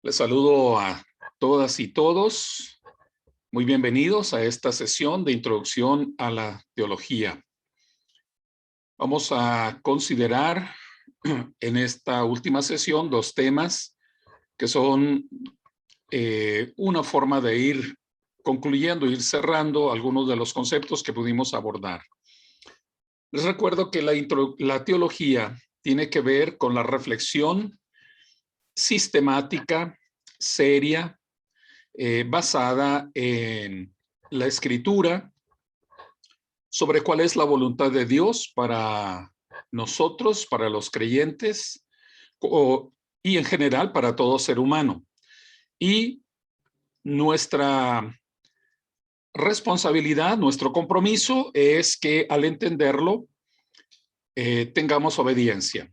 Les saludo a todas y todos. Muy bienvenidos a esta sesión de introducción a la teología. Vamos a considerar en esta última sesión dos temas que son una forma de ir concluyendo, ir cerrando algunos de los conceptos que pudimos abordar. Les recuerdo que la teología tiene que ver con la reflexión sistemática, seria, basada en la escritura sobre cuál es la voluntad de Dios para nosotros, para los creyentes y en general para todo ser humano. Y nuestra responsabilidad, nuestro compromiso es que al entenderlo tengamos obediencia.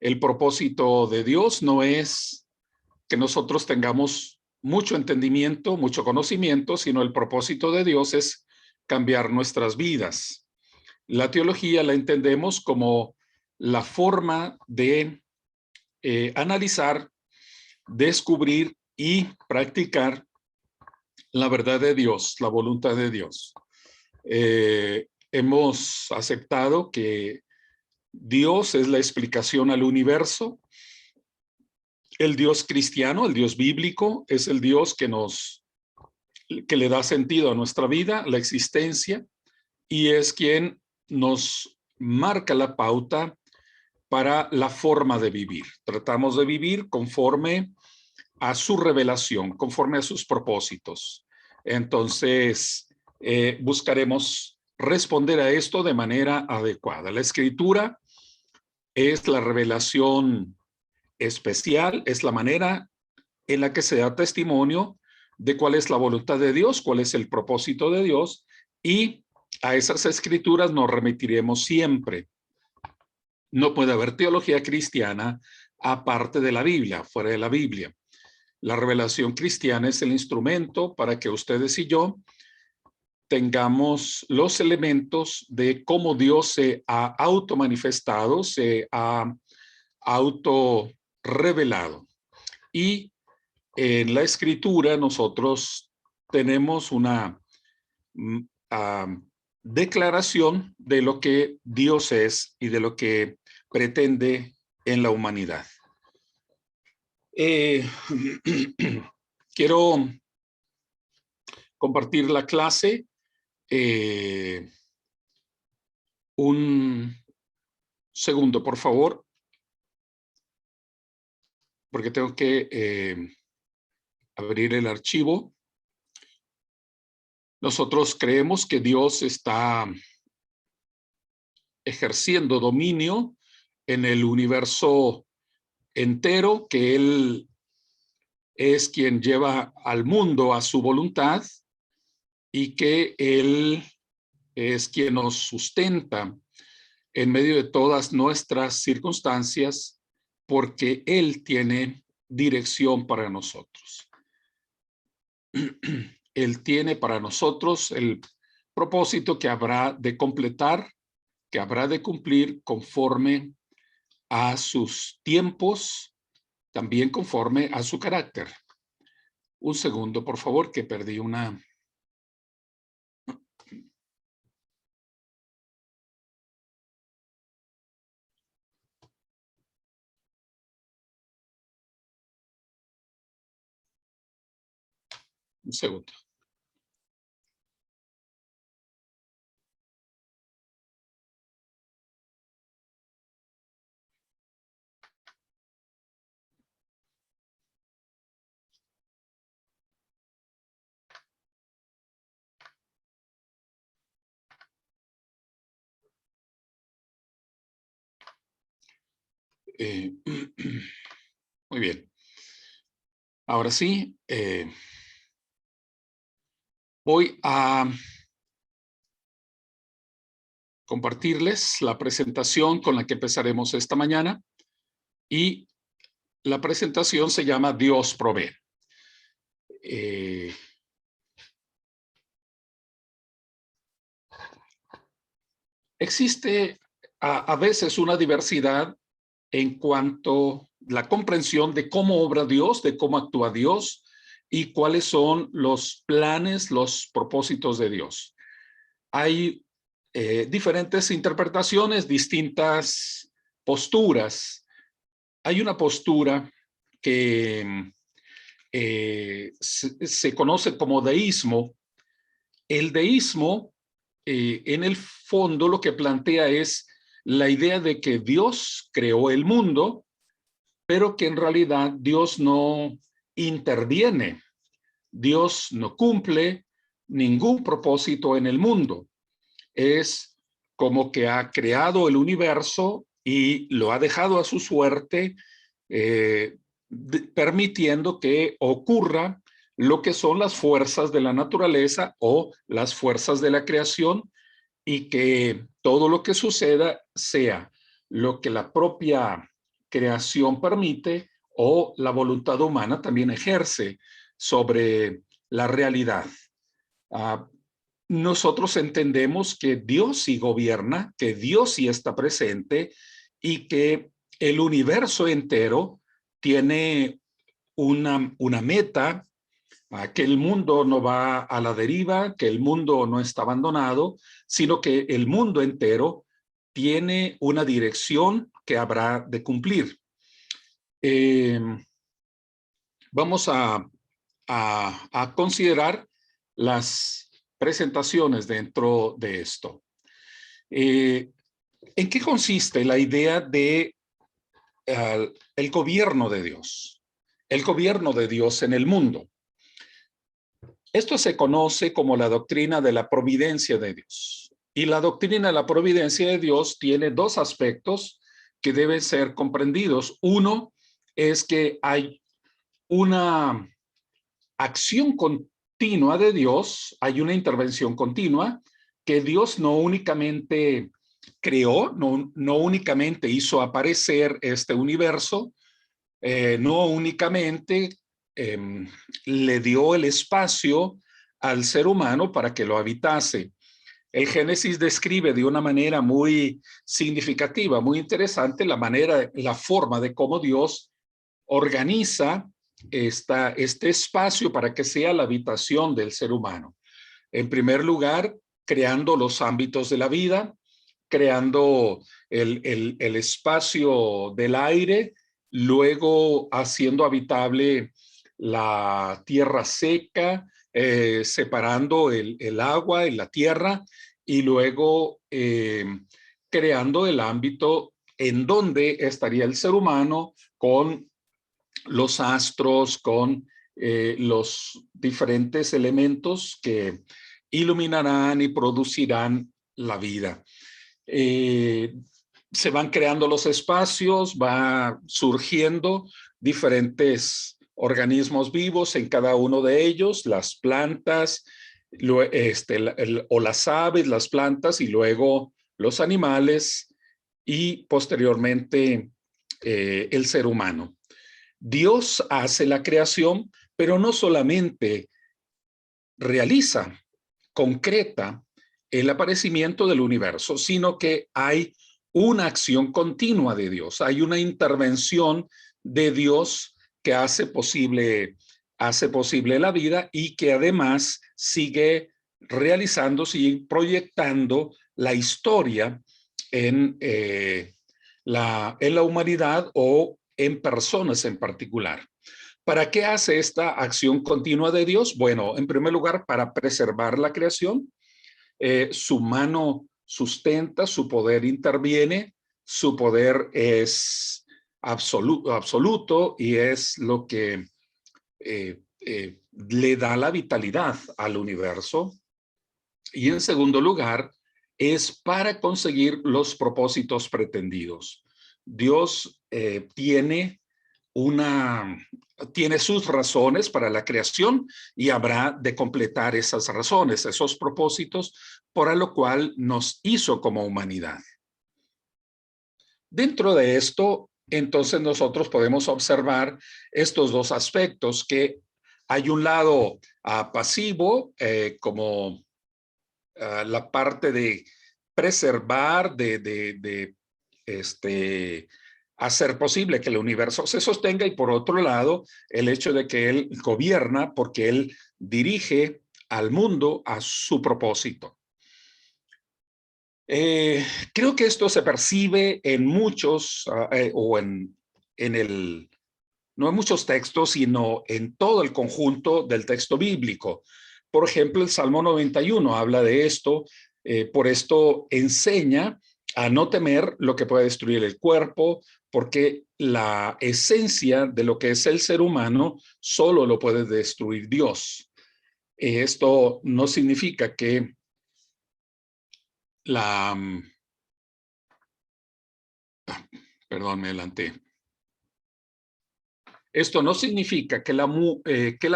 El propósito de Dios no es que nosotros tengamos mucho entendimiento, mucho conocimiento, sino el propósito de Dios es cambiar nuestras vidas. La teología la entendemos como la forma de analizar, descubrir y practicar la verdad de Dios, la voluntad de Dios. Hemos aceptado que Dios es la explicación al universo. El Dios cristiano, el Dios bíblico, es el Dios que le da sentido a nuestra vida, la existencia, y es quien nos marca la pauta para la forma de vivir. Tratamos de vivir conforme a su revelación, conforme a sus propósitos. Entonces, buscaremos responder a esto de manera adecuada. La escritura es la revelación especial, es la manera en la que se da testimonio de cuál es la voluntad de Dios, cuál es el propósito de Dios, y a esas escrituras nos remitiremos siempre. No puede haber teología cristiana aparte de la Biblia, fuera de la Biblia. La revelación cristiana es el instrumento para que ustedes y yo tengamos los elementos de cómo Dios se ha automanifestado, se ha autorrevelado. Y en la escritura nosotros tenemos una declaración de lo que Dios es y de lo que pretende en la humanidad. Quiero compartir la clase. Un segundo, por favor, porque tengo que abrir el archivo. Nosotros creemos que Dios está ejerciendo dominio en el universo entero, que Él es quien lleva al mundo a su voluntad y que Él es quien nos sustenta en medio de todas nuestras circunstancias, porque Él tiene dirección para nosotros. Él tiene para nosotros el propósito que habrá de completar, que habrá de cumplir conforme a sus tiempos, también conforme a su carácter. Un segundo, por favor, que perdí una... Un segundo. Muy bien. Ahora sí, voy a compartirles la presentación con la que empezaremos esta mañana, y la presentación se llama Dios provee. Existe a veces una diversidad en cuanto la comprensión de cómo obra Dios, de cómo actúa Dios y cuáles son los planes, los propósitos de Dios. Hay diferentes interpretaciones, distintas posturas. Hay una postura que se conoce como deísmo. El deísmo, en el fondo, lo que plantea es la idea de que Dios creó el mundo, pero que en realidad Dios no interviene, Dios no cumple ningún propósito en el mundo. Es como que ha creado el universo y lo ha dejado a su suerte, permitiendo que ocurra lo que son las fuerzas de la naturaleza o las fuerzas de la creación, y que todo lo que suceda sea lo que la propia creación permite o la voluntad humana también ejerce sobre la realidad. Uh, Nosotros entendemos que Dios sí gobierna, que Dios sí está presente y que el universo entero tiene una meta, que el mundo no va a la deriva, que el mundo no está abandonado, sino que el mundo entero tiene una dirección que habrá de cumplir. Vamos a considerar las presentaciones dentro de esto. ¿En qué consiste la idea de el gobierno de Dios? El gobierno de Dios en el mundo. Esto se conoce como la doctrina de la providencia de Dios. Y la doctrina de la providencia de Dios tiene dos aspectos que deben ser comprendidos. Uno es que hay una acción continua de Dios, hay una intervención continua que Dios no únicamente creó, no únicamente hizo aparecer este universo, no únicamente le dio el espacio al ser humano para que lo habitase. El Génesis describe de una manera muy significativa, muy interesante, la forma de cómo Dios organiza este espacio para que sea la habitación del ser humano. En primer lugar, creando los ámbitos de la vida, creando el espacio del aire, luego haciendo habitable la tierra seca, separando el agua y la tierra, y luego creando el ámbito en donde estaría el ser humano con los astros, con los diferentes elementos que iluminarán y producirán la vida. Se van creando los espacios, va surgiendo diferentes organismos vivos en cada uno de ellos, las plantas, o las aves, las plantas, y luego los animales, y posteriormente el ser humano. Dios hace la creación, pero no solamente realiza, concreta el aparecimiento del universo, sino que hay una acción continua de Dios, hay una intervención de Dios que hace posible la vida, y que además sigue realizando, sigue proyectando la historia en la humanidad o en personas en particular. ¿Para qué hace esta acción continua de Dios? Bueno, en primer lugar, para preservar la creación. Su mano sustenta, su poder interviene, su poder es absoluto y es lo que le da la vitalidad al universo. Y en segundo lugar, es para conseguir los propósitos pretendidos. Dios tiene sus razones para la creación, y habrá de completar esas razones, esos propósitos, por lo cual nos hizo como humanidad. Dentro de esto, entonces nosotros podemos observar estos dos aspectos, que hay un lado pasivo, como la parte de preservar, de hacer posible que el universo se sostenga, y por otro lado, el hecho de que Él gobierna porque Él dirige al mundo a su propósito. Creo que esto se percibe en muchos, o en el, no en muchos textos, sino en todo el conjunto del texto bíblico. Por ejemplo, el Salmo 91 habla de esto, por esto enseña a no temer lo que puede destruir el cuerpo, porque la esencia de lo que es el ser humano solo lo puede destruir Dios. Esto no significa que la, perdón, me adelanté. Esto no significa que la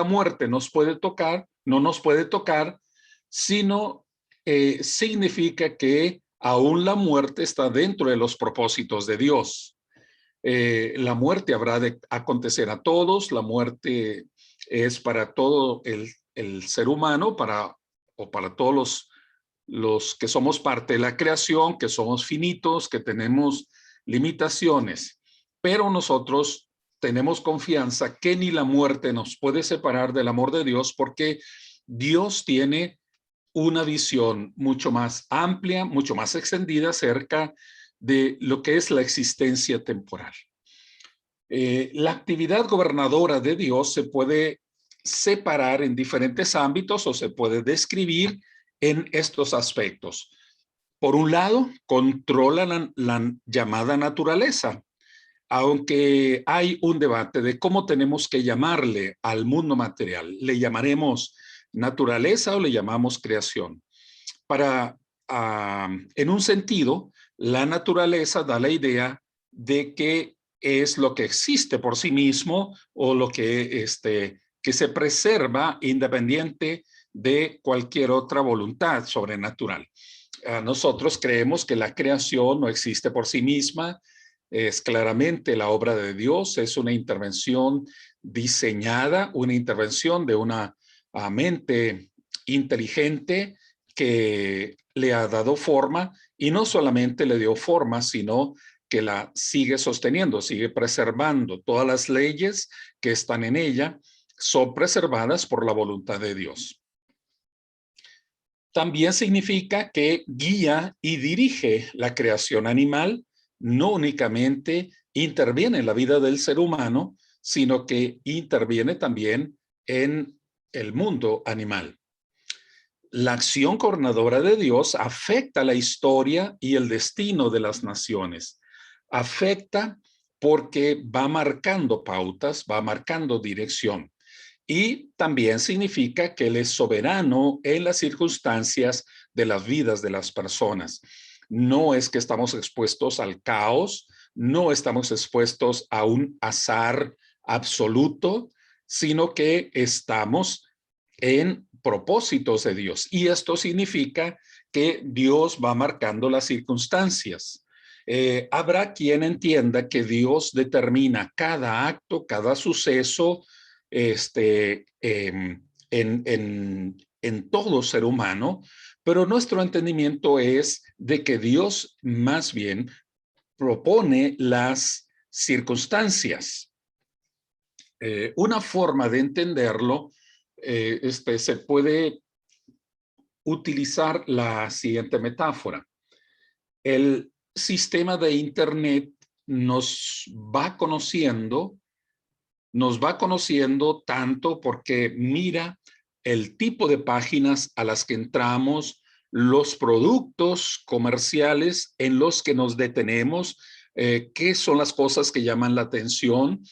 muerte nos puede tocar, no nos puede tocar, sino significa que aún la muerte está dentro de los propósitos de Dios. La muerte habrá de acontecer a todos, la muerte es para todo el ser humano, o para todos los que somos parte de la creación, que somos finitos, que tenemos limitaciones, pero nosotros tenemos confianza que ni la muerte nos puede separar del amor de Dios, porque Dios tiene una visión mucho más amplia, mucho más extendida acerca de lo que es la existencia temporal. La actividad gobernadora de Dios se puede separar en diferentes ámbitos o se puede describir en estos aspectos. Por un lado, controla la llamada naturaleza, aunque hay un debate de cómo tenemos que llamarle al mundo material. ¿Le llamaremos naturaleza o le llamamos creación? En un sentido, la naturaleza da la idea de que es lo que existe por sí mismo, o lo que se preserva independiente de cualquier otra voluntad sobrenatural. Nosotros creemos que la creación no existe por sí misma, es claramente la obra de Dios, es una intervención diseñada, una intervención de una mente inteligente que le ha dado forma, y no solamente le dio forma, sino que la sigue sosteniendo, sigue preservando. Todas las leyes que están en ella son preservadas por la voluntad de Dios. También significa que guía y dirige la creación animal, no únicamente interviene en la vida del ser humano, sino que interviene también en el mundo animal. La acción gobernadora de Dios afecta la historia y el destino de las naciones. Afecta porque va marcando pautas, va marcando dirección. Y también significa que Él es soberano en las circunstancias de las vidas de las personas. No es que estamos expuestos al caos, no estamos expuestos a un azar absoluto, sino que estamos en propósitos de Dios. Y esto significa que Dios va marcando las circunstancias. Habrá quien entienda que Dios determina cada acto, cada suceso, en todo ser humano, pero nuestro entendimiento es de que Dios más bien propone las circunstancias. Una forma de entenderlo, se puede utilizar la siguiente metáfora. El sistema de Internet nos va conociendo tanto porque mira el tipo de páginas a las que entramos, los productos comerciales en los que nos detenemos, qué son las cosas que llaman la atención,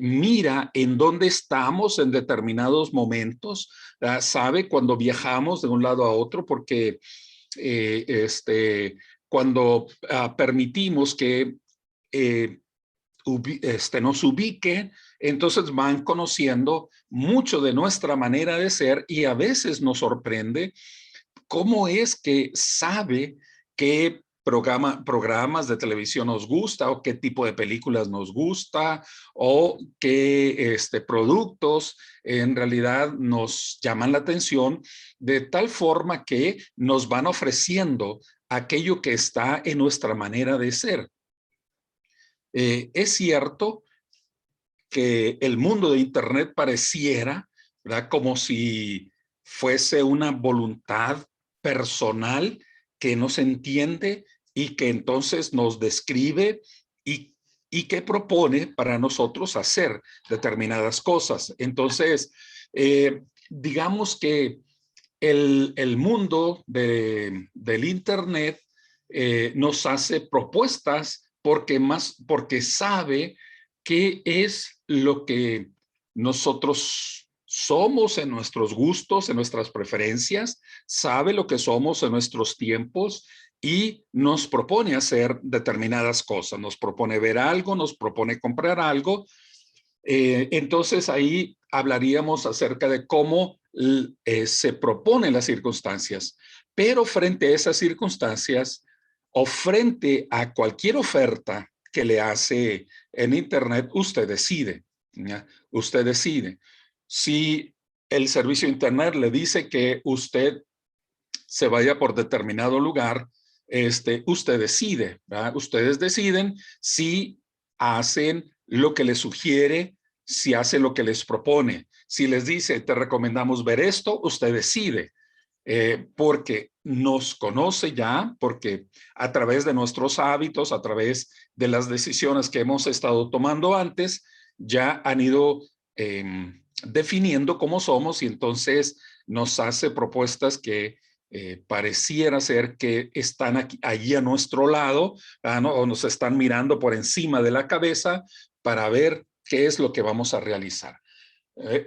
mira en dónde estamos en determinados momentos, sabe cuando viajamos de un lado a otro, porque cuando permitimos que nos ubique, entonces van conociendo mucho de nuestra manera de ser, y a veces nos sorprende cómo es que sabe qué programas de televisión nos gusta, o qué tipo de películas nos gusta, o qué productos en realidad nos llaman la atención, de tal forma que nos van ofreciendo aquello que está en nuestra manera de ser. Es cierto que el mundo de Internet pareciera, ¿verdad?, como si fuese una voluntad personal que nos entiende y que entonces nos describe y que propone para nosotros hacer determinadas cosas. Entonces, digamos que el mundo del Internet nos hace propuestas porque sabe qué es lo que nosotros somos en nuestros gustos, en nuestras preferencias, sabe lo que somos en nuestros tiempos y nos propone hacer determinadas cosas, nos propone ver algo, nos propone comprar algo. Entonces ahí hablaríamos acerca de cómo se proponen las circunstancias, pero frente a esas circunstancias o frente a cualquier oferta que le hace en Internet, usted decide, ¿ya? Usted decide. Si el servicio de Internet le dice que usted se vaya por determinado lugar, usted decide, ¿verdad? Ustedes deciden si hacen lo que les sugiere, si hace lo que les propone. Si les dice, te recomendamos ver esto, usted decide, porque nos conoce ya, porque a través de nuestros hábitos, a través de las decisiones que hemos estado tomando antes, ya han ido definiendo cómo somos y entonces nos hace propuestas que pareciera ser que están aquí, allí a nuestro lado, ¿no? O nos están mirando por encima de la cabeza para ver qué es lo que vamos a realizar.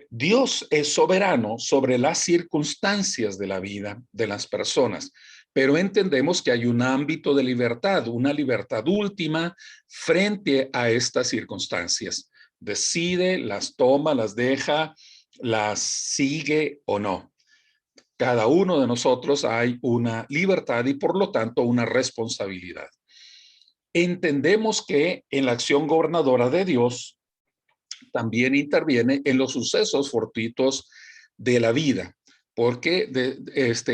Dios es soberano sobre las circunstancias de la vida de las personas, pero entendemos que hay un ámbito de libertad, una libertad última frente a estas circunstancias. Decide, las toma, las deja, las sigue o no. Cada uno de nosotros hay una libertad y por lo tanto una responsabilidad. Entendemos que en la acción gobernadora de Dios también interviene en los sucesos fortuitos de la vida, porque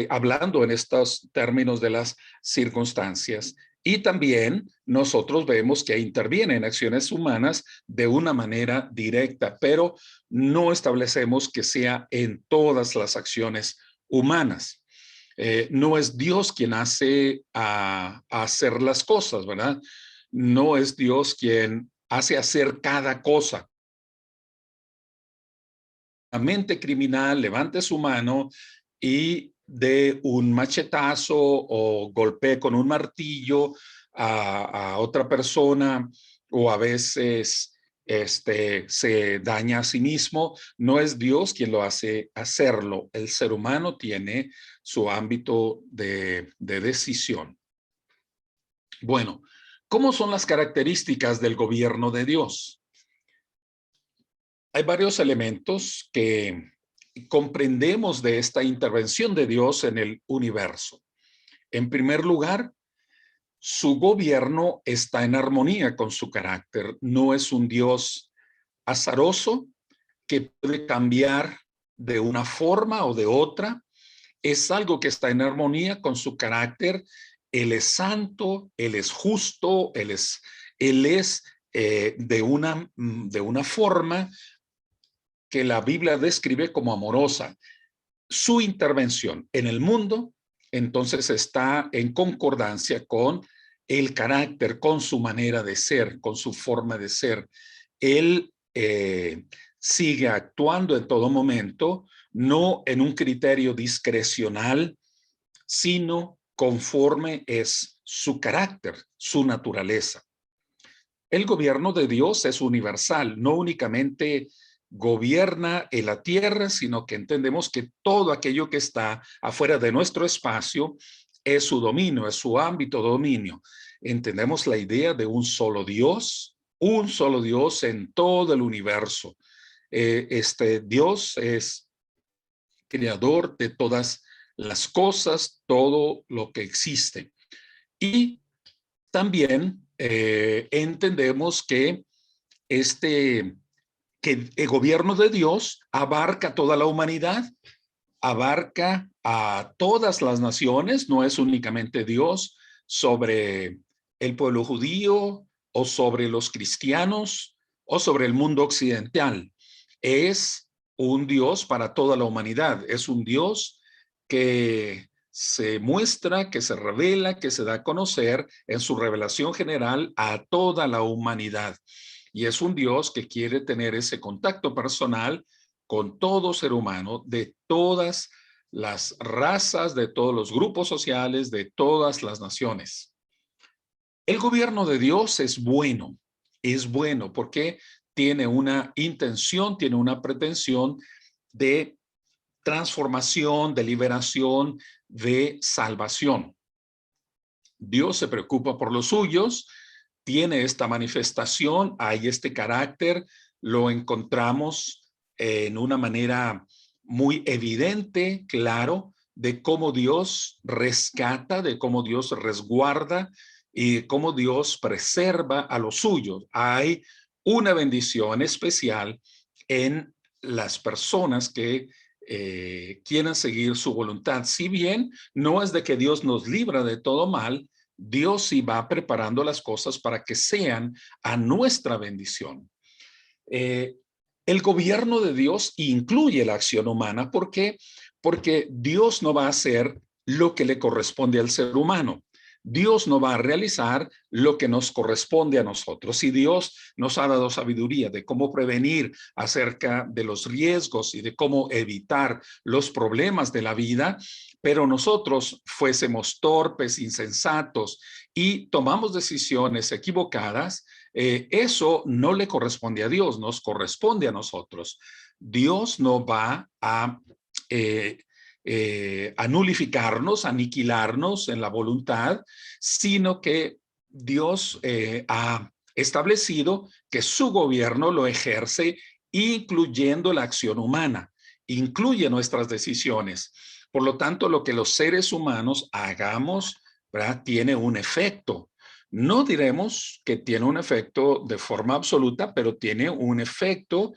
hablando en estos términos de las circunstancias, y también nosotros vemos que interviene en acciones humanas de una manera directa, pero no establecemos que sea en todas las acciones humanas. No es Dios quien hace a hacer las cosas, ¿verdad? No es Dios quien hace hacer cada cosa. La mente criminal levante su mano y dé un machetazo o golpee con un martillo a otra persona o a veces se daña a sí mismo. No es Dios quien lo hace hacerlo. El ser humano tiene su ámbito de decisión. Bueno, ¿cómo son las características del gobierno de Dios? Hay varios elementos que comprendemos de esta intervención de Dios en el universo. En primer lugar, su gobierno está en armonía con su carácter. No es un Dios azaroso que puede cambiar de una forma o de otra. Es algo que está en armonía con su carácter. Él es santo, Él es justo, él es de una forma que la Biblia describe como amorosa. Su intervención en el mundo, entonces, está en concordancia con el carácter, con su manera de ser, con su forma de ser. Él sigue actuando en todo momento, no en un criterio discrecional, sino conforme es su carácter, su naturaleza. El gobierno de Dios es universal, no únicamente gobierna en la tierra, sino que entendemos que todo aquello que está afuera de nuestro espacio es su dominio, es su ámbito de dominio. Entendemos la idea de un solo Dios en todo el universo. Este Dios es creador de todas las cosas, todo lo que existe. Y también entendemos que que el gobierno de Dios abarca toda la humanidad, abarca a todas las naciones, no es únicamente Dios sobre el pueblo judío o sobre los cristianos o sobre el mundo occidental. Es un Dios para toda la humanidad. Es un Dios que se muestra, que se revela, que se da a conocer en su revelación general a toda la humanidad. Y es un Dios que quiere tener ese contacto personal con todo ser humano de todas las razas, de todos los grupos sociales, de todas las naciones. El gobierno de Dios es bueno porque tiene una intención, tiene una pretensión de transformación, de liberación, de salvación. Dios se preocupa por los suyos, tiene esta manifestación, hay este carácter, lo encontramos en una manera muy evidente, claro, de cómo Dios rescata, de cómo Dios resguarda y cómo Dios preserva a los suyos. Hay una bendición especial en las personas que quieran seguir su voluntad. Si bien no es de que Dios nos libra de todo mal, Dios sí va preparando las cosas para que sean a nuestra bendición. Eh, el gobierno de Dios incluye la acción humana. ¿Por qué? Porque Dios no va a hacer lo que le corresponde al ser humano. Dios no va a realizar lo que nos corresponde a nosotros. Si Dios nos ha dado sabiduría de cómo prevenir acerca de los riesgos y de cómo evitar los problemas de la vida, pero nosotros fuésemos torpes, insensatos y tomamos decisiones equivocadas, eso no le corresponde a Dios, nos corresponde a nosotros. Dios no va a nulificarnos, aniquilarnos en la voluntad, sino que Dios ha establecido que su gobierno lo ejerce incluyendo la acción humana, incluye nuestras decisiones. Por lo tanto, lo que los seres humanos hagamos, ¿verdad?, tiene un efecto. No diremos que tiene un efecto de forma absoluta, pero tiene un efecto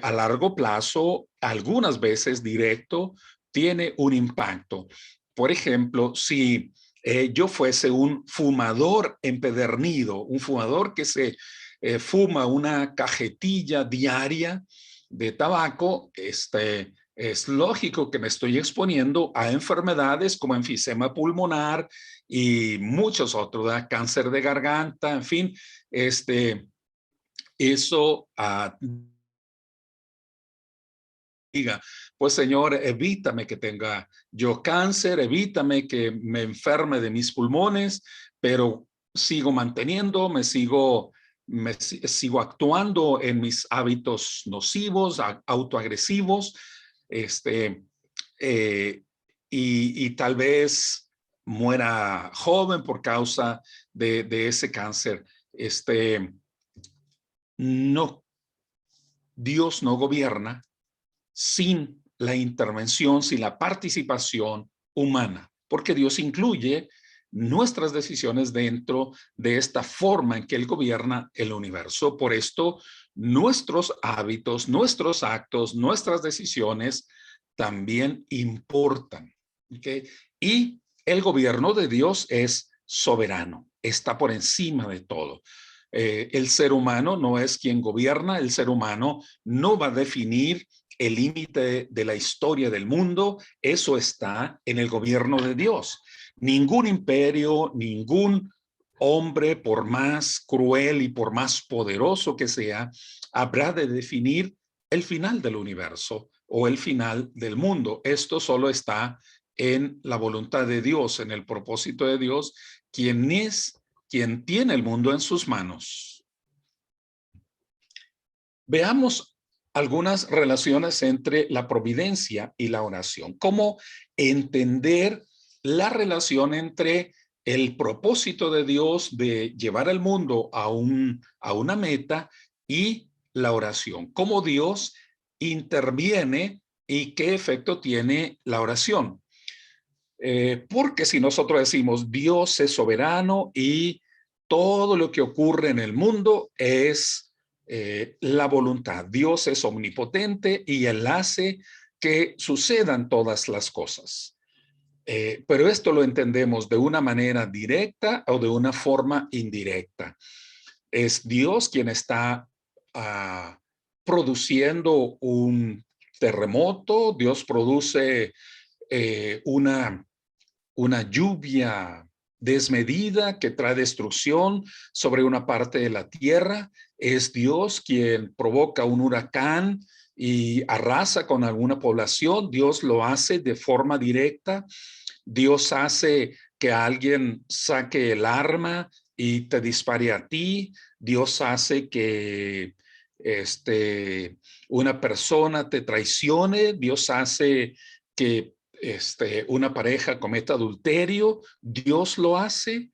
a largo plazo, algunas veces directo, tiene un impacto. Por ejemplo, si yo fuese un fumador empedernido, un fumador que se fuma una cajetilla diaria de tabaco, es lógico que me estoy exponiendo a enfermedades como enfisema pulmonar y muchos otros, ¿verdad? Cáncer de garganta, en fin, eso diga, pues Señor, evítame que tenga yo cáncer, evítame que me enferme de mis pulmones, pero sigo manteniendo, sigo actuando en mis hábitos nocivos, autoagresivos, este, eh, y tal vez muera joven por causa de ese cáncer. No, Dios no gobierna sin la intervención, sin la participación humana, porque Dios incluye nuestras decisiones dentro de esta forma en que Él gobierna el universo. Por esto, nuestros hábitos, nuestros actos, nuestras decisiones también importan. ¿Okay? Y el gobierno de Dios es soberano, está por encima de todo. El ser humano no es quien gobierna, el ser humano no va a definir el límite de la historia del mundo, eso está en el gobierno de Dios. Ningún imperio, ningún hombre, por más cruel y por más poderoso que sea, habrá de definir el final del universo o el final del mundo. Esto solo está en la voluntad de Dios, en el propósito de Dios, quien tiene el mundo en sus manos. Veamos algunas relaciones entre la providencia y la oración. ¿Cómo entender la relación entre el propósito de Dios de llevar al mundo a una meta y la oración? ¿Cómo Dios interviene y qué efecto tiene la oración? Porque si nosotros decimos Dios es soberano y todo lo que ocurre en el mundo es la voluntad. Dios es omnipotente y Él hace que sucedan todas las cosas. Pero esto lo entendemos de una manera directa o de una forma indirecta. Es Dios quien está produciendo un terremoto. Dios produce una lluvia desmedida que trae destrucción sobre una parte de la tierra. Es Dios quien provoca un huracán y arrasa con alguna población. Dios lo hace de forma directa. Dios hace que alguien saque el arma y te dispare a ti. Dios hace que una persona te traicione. Dios hace que una pareja cometa adulterio. Dios lo hace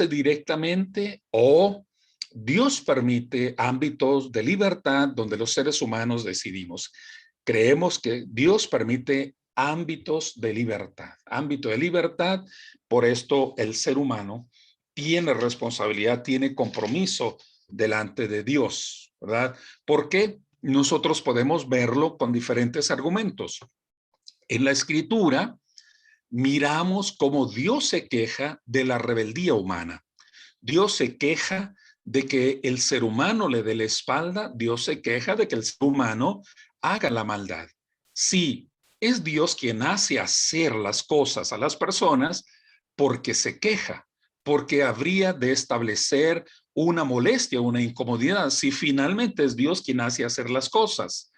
directamente, o Dios permite ámbitos de libertad donde los seres humanos decidimos. Creemos que Dios permite ámbito de libertad. Por esto el ser humano tiene responsabilidad, tiene compromiso delante de Dios, ¿verdad? Porque nosotros podemos verlo con diferentes argumentos. En la Escritura miramos cómo Dios se queja de la rebeldía humana. Dios se queja de que el ser humano le dé la espalda. Dios se queja de que el ser humano haga la maldad. Sí, es Dios quien hace hacer las cosas a las personas porque se queja, porque habría de establecer una molestia, una incomodidad, si finalmente es Dios quien hace hacer las cosas.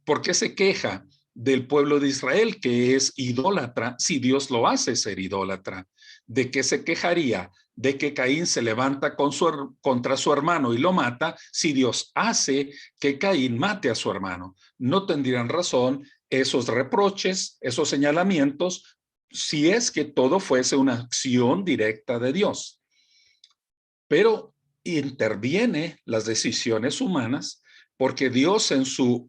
¿Por qué se queja del pueblo de Israel, que es idólatra, si Dios lo hace ser idólatra? ¿De qué se quejaría? De que Caín se levanta contra su hermano y lo mata, si Dios hace que Caín mate a su hermano. No tendrían razón esos reproches, esos señalamientos, si es que todo fuese una acción directa de Dios. Pero interviene las decisiones humanas, porque Dios en su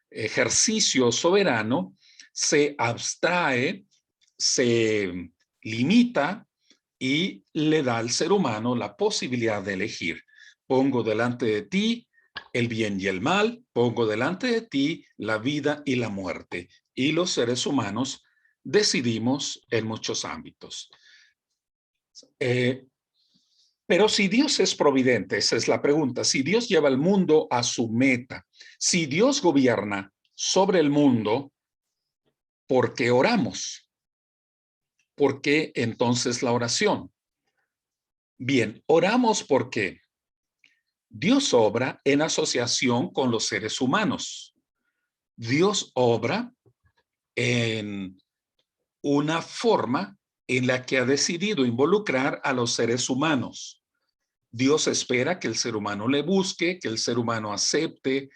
ejercicio soberano se abstrae, se limita y le da al ser humano la posibilidad de elegir. Pongo delante de ti el bien y el mal, pongo delante de ti la vida y la muerte. Y los seres humanos decidimos en muchos ámbitos. Pero si Dios es providente, esa es la pregunta, si Dios lleva el mundo a su meta, si Dios gobierna sobre el mundo, ¿por qué oramos? ¿Por qué entonces la oración? Bien, oramos porque Dios obra en asociación con los seres humanos. Dios obra en una forma en la que ha decidido involucrar a los seres humanos. Dios espera que el ser humano le busque, que el ser humano acepte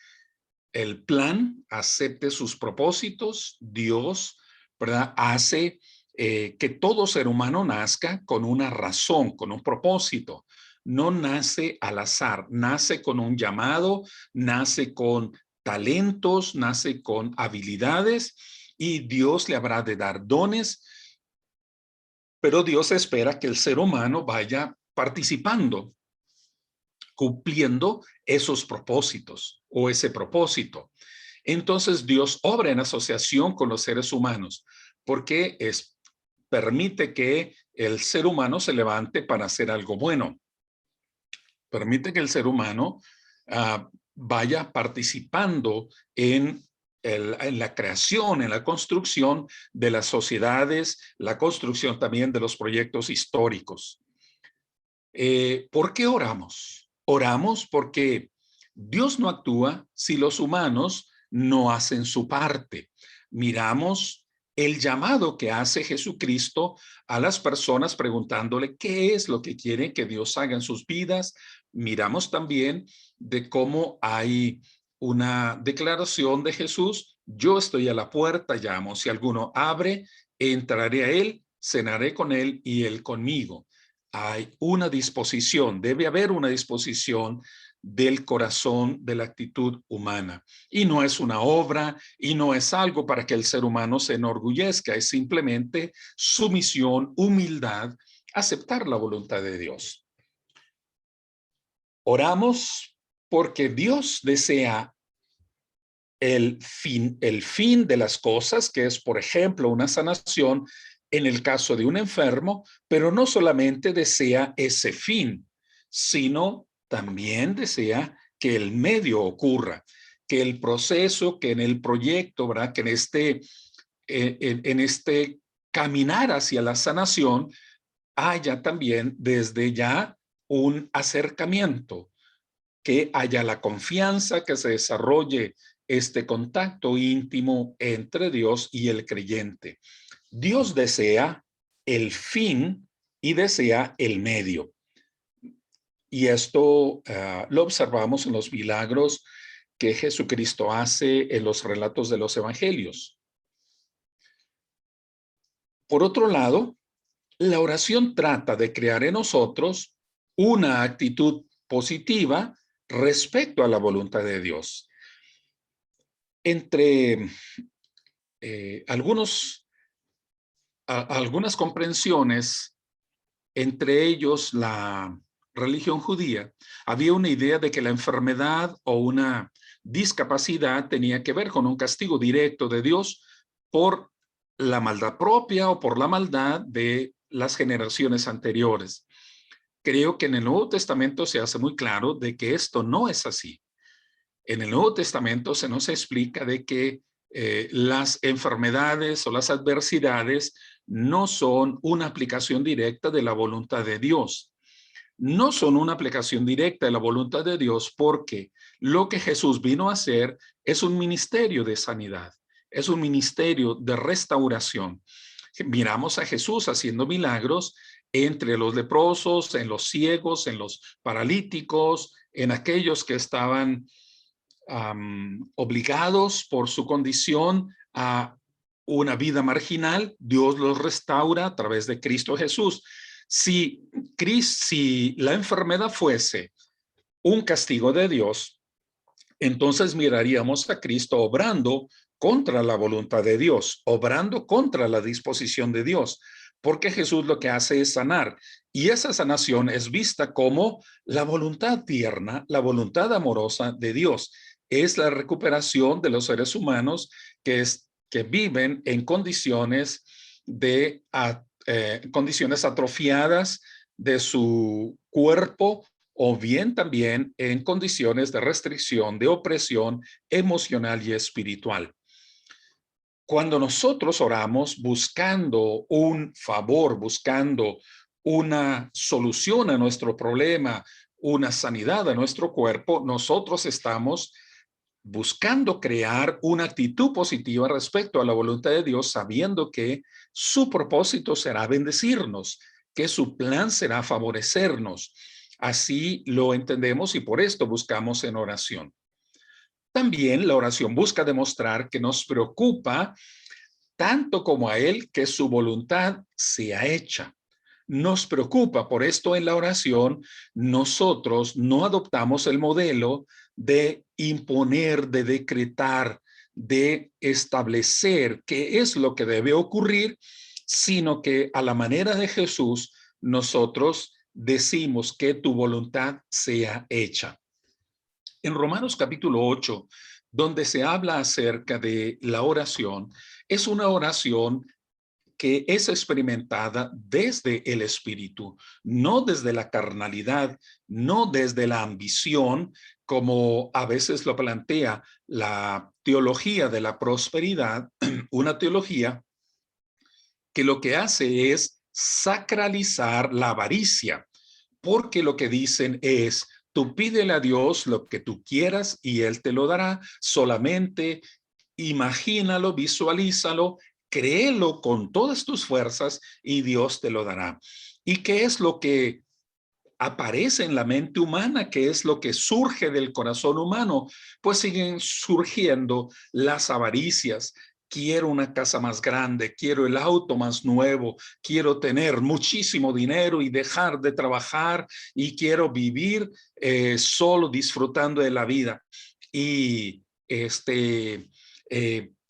el plan, acepte sus propósitos. Dios, ¿verdad?, hace que todo ser humano nazca con una razón, con un propósito. No nace al azar, nace con un llamado, nace con talentos, nace con habilidades, y Dios le habrá de dar dones, pero Dios espera que el ser humano vaya participando, cumpliendo esos propósitos o ese propósito. Entonces Dios obra en asociación con los seres humanos, porque permite que el ser humano se levante para hacer algo bueno. Permite que el ser humano vaya participando en la creación, en la construcción de las sociedades, la construcción también de los proyectos históricos. ¿Por qué oramos? Oramos porque Dios no actúa si los humanos no hacen su parte. Miramos el llamado que hace Jesucristo a las personas preguntándole qué es lo que quieren que Dios haga en sus vidas. Miramos también de cómo hay una declaración de Jesús: yo estoy a la puerta, llamo, si alguno abre, entraré a él, cenaré con él y él conmigo. Hay una disposición, debe haber una disposición del corazón, de la actitud humana. Y no es una obra, y no es algo para que el ser humano se enorgullezca, es simplemente sumisión, humildad, aceptar la voluntad de Dios. Oramos porque Dios desea el fin de las cosas, que es, por ejemplo, una sanación, en el caso de un enfermo, pero no solamente desea ese fin, sino también desea que el medio ocurra, que el proceso, que en el proyecto, ¿verdad? Que en este caminar hacia la sanación haya también desde ya un acercamiento, que haya la confianza, que se desarrolle este contacto íntimo entre Dios y el creyente. Dios desea el fin y desea el medio. Y esto lo observamos en los milagros que Jesucristo hace en los relatos de los evangelios. Por otro lado, la oración trata de crear en nosotros una actitud positiva respecto a la voluntad de Dios. Entre algunas comprensiones, entre ellos la religión judía, había una idea de que la enfermedad o una discapacidad tenía que ver con un castigo directo de Dios por la maldad propia o por la maldad de las generaciones anteriores. Creo que en el Nuevo Testamento se hace muy claro de que esto no es así. En el Nuevo Testamento se nos explica de que las enfermedades o las adversidades no son una aplicación directa de la voluntad de Dios. No son una aplicación directa de la voluntad de Dios porque lo que Jesús vino a hacer es un ministerio de sanidad, es un ministerio de restauración. Miramos a Jesús haciendo milagros entre los leprosos, en los ciegos, en los paralíticos, en aquellos que estaban obligados por su condición a una vida marginal. Dios los restaura a través de Cristo Jesús. Si la enfermedad fuese un castigo de Dios, entonces miraríamos a Cristo obrando contra la voluntad de Dios, obrando contra la disposición de Dios, porque Jesús lo que hace es sanar, y esa sanación es vista como la voluntad tierna, la voluntad amorosa de Dios. Es la recuperación de los seres humanos que viven en condiciones condiciones atrofiadas de su cuerpo, o bien también en condiciones de restricción, de opresión emocional y espiritual. Cuando nosotros oramos buscando un favor, buscando una solución a nuestro problema, una sanidad a nuestro cuerpo, nosotros estamos buscando crear una actitud positiva respecto a la voluntad de Dios, sabiendo que su propósito será bendecirnos, que su plan será favorecernos. Así lo entendemos y por esto buscamos en oración. También la oración busca demostrar que nos preocupa tanto como a Él que su voluntad sea hecha. Nos preocupa, por esto en la oración nosotros no adoptamos el modelo de imponer, de decretar, de establecer qué es lo que debe ocurrir, sino que a la manera de Jesús nosotros decimos que tu voluntad sea hecha. En Romanos capítulo 8, donde se habla acerca de la oración, es una oración que es experimentada desde el espíritu, no desde la carnalidad, no desde la ambición, como a veces lo plantea la teología de la prosperidad, una teología que lo que hace es sacralizar la avaricia, porque lo que dicen es, tú pídele a Dios lo que tú quieras y Él te lo dará, solamente imagínalo, visualízalo, créelo con todas tus fuerzas y Dios te lo dará. ¿Y qué es lo que aparece en la mente humana? ¿Qué es lo que surge del corazón humano? Pues siguen surgiendo las avaricias. Quiero una casa más grande, quiero el auto más nuevo, quiero tener muchísimo dinero y dejar de trabajar y quiero vivir solo disfrutando de la vida. Y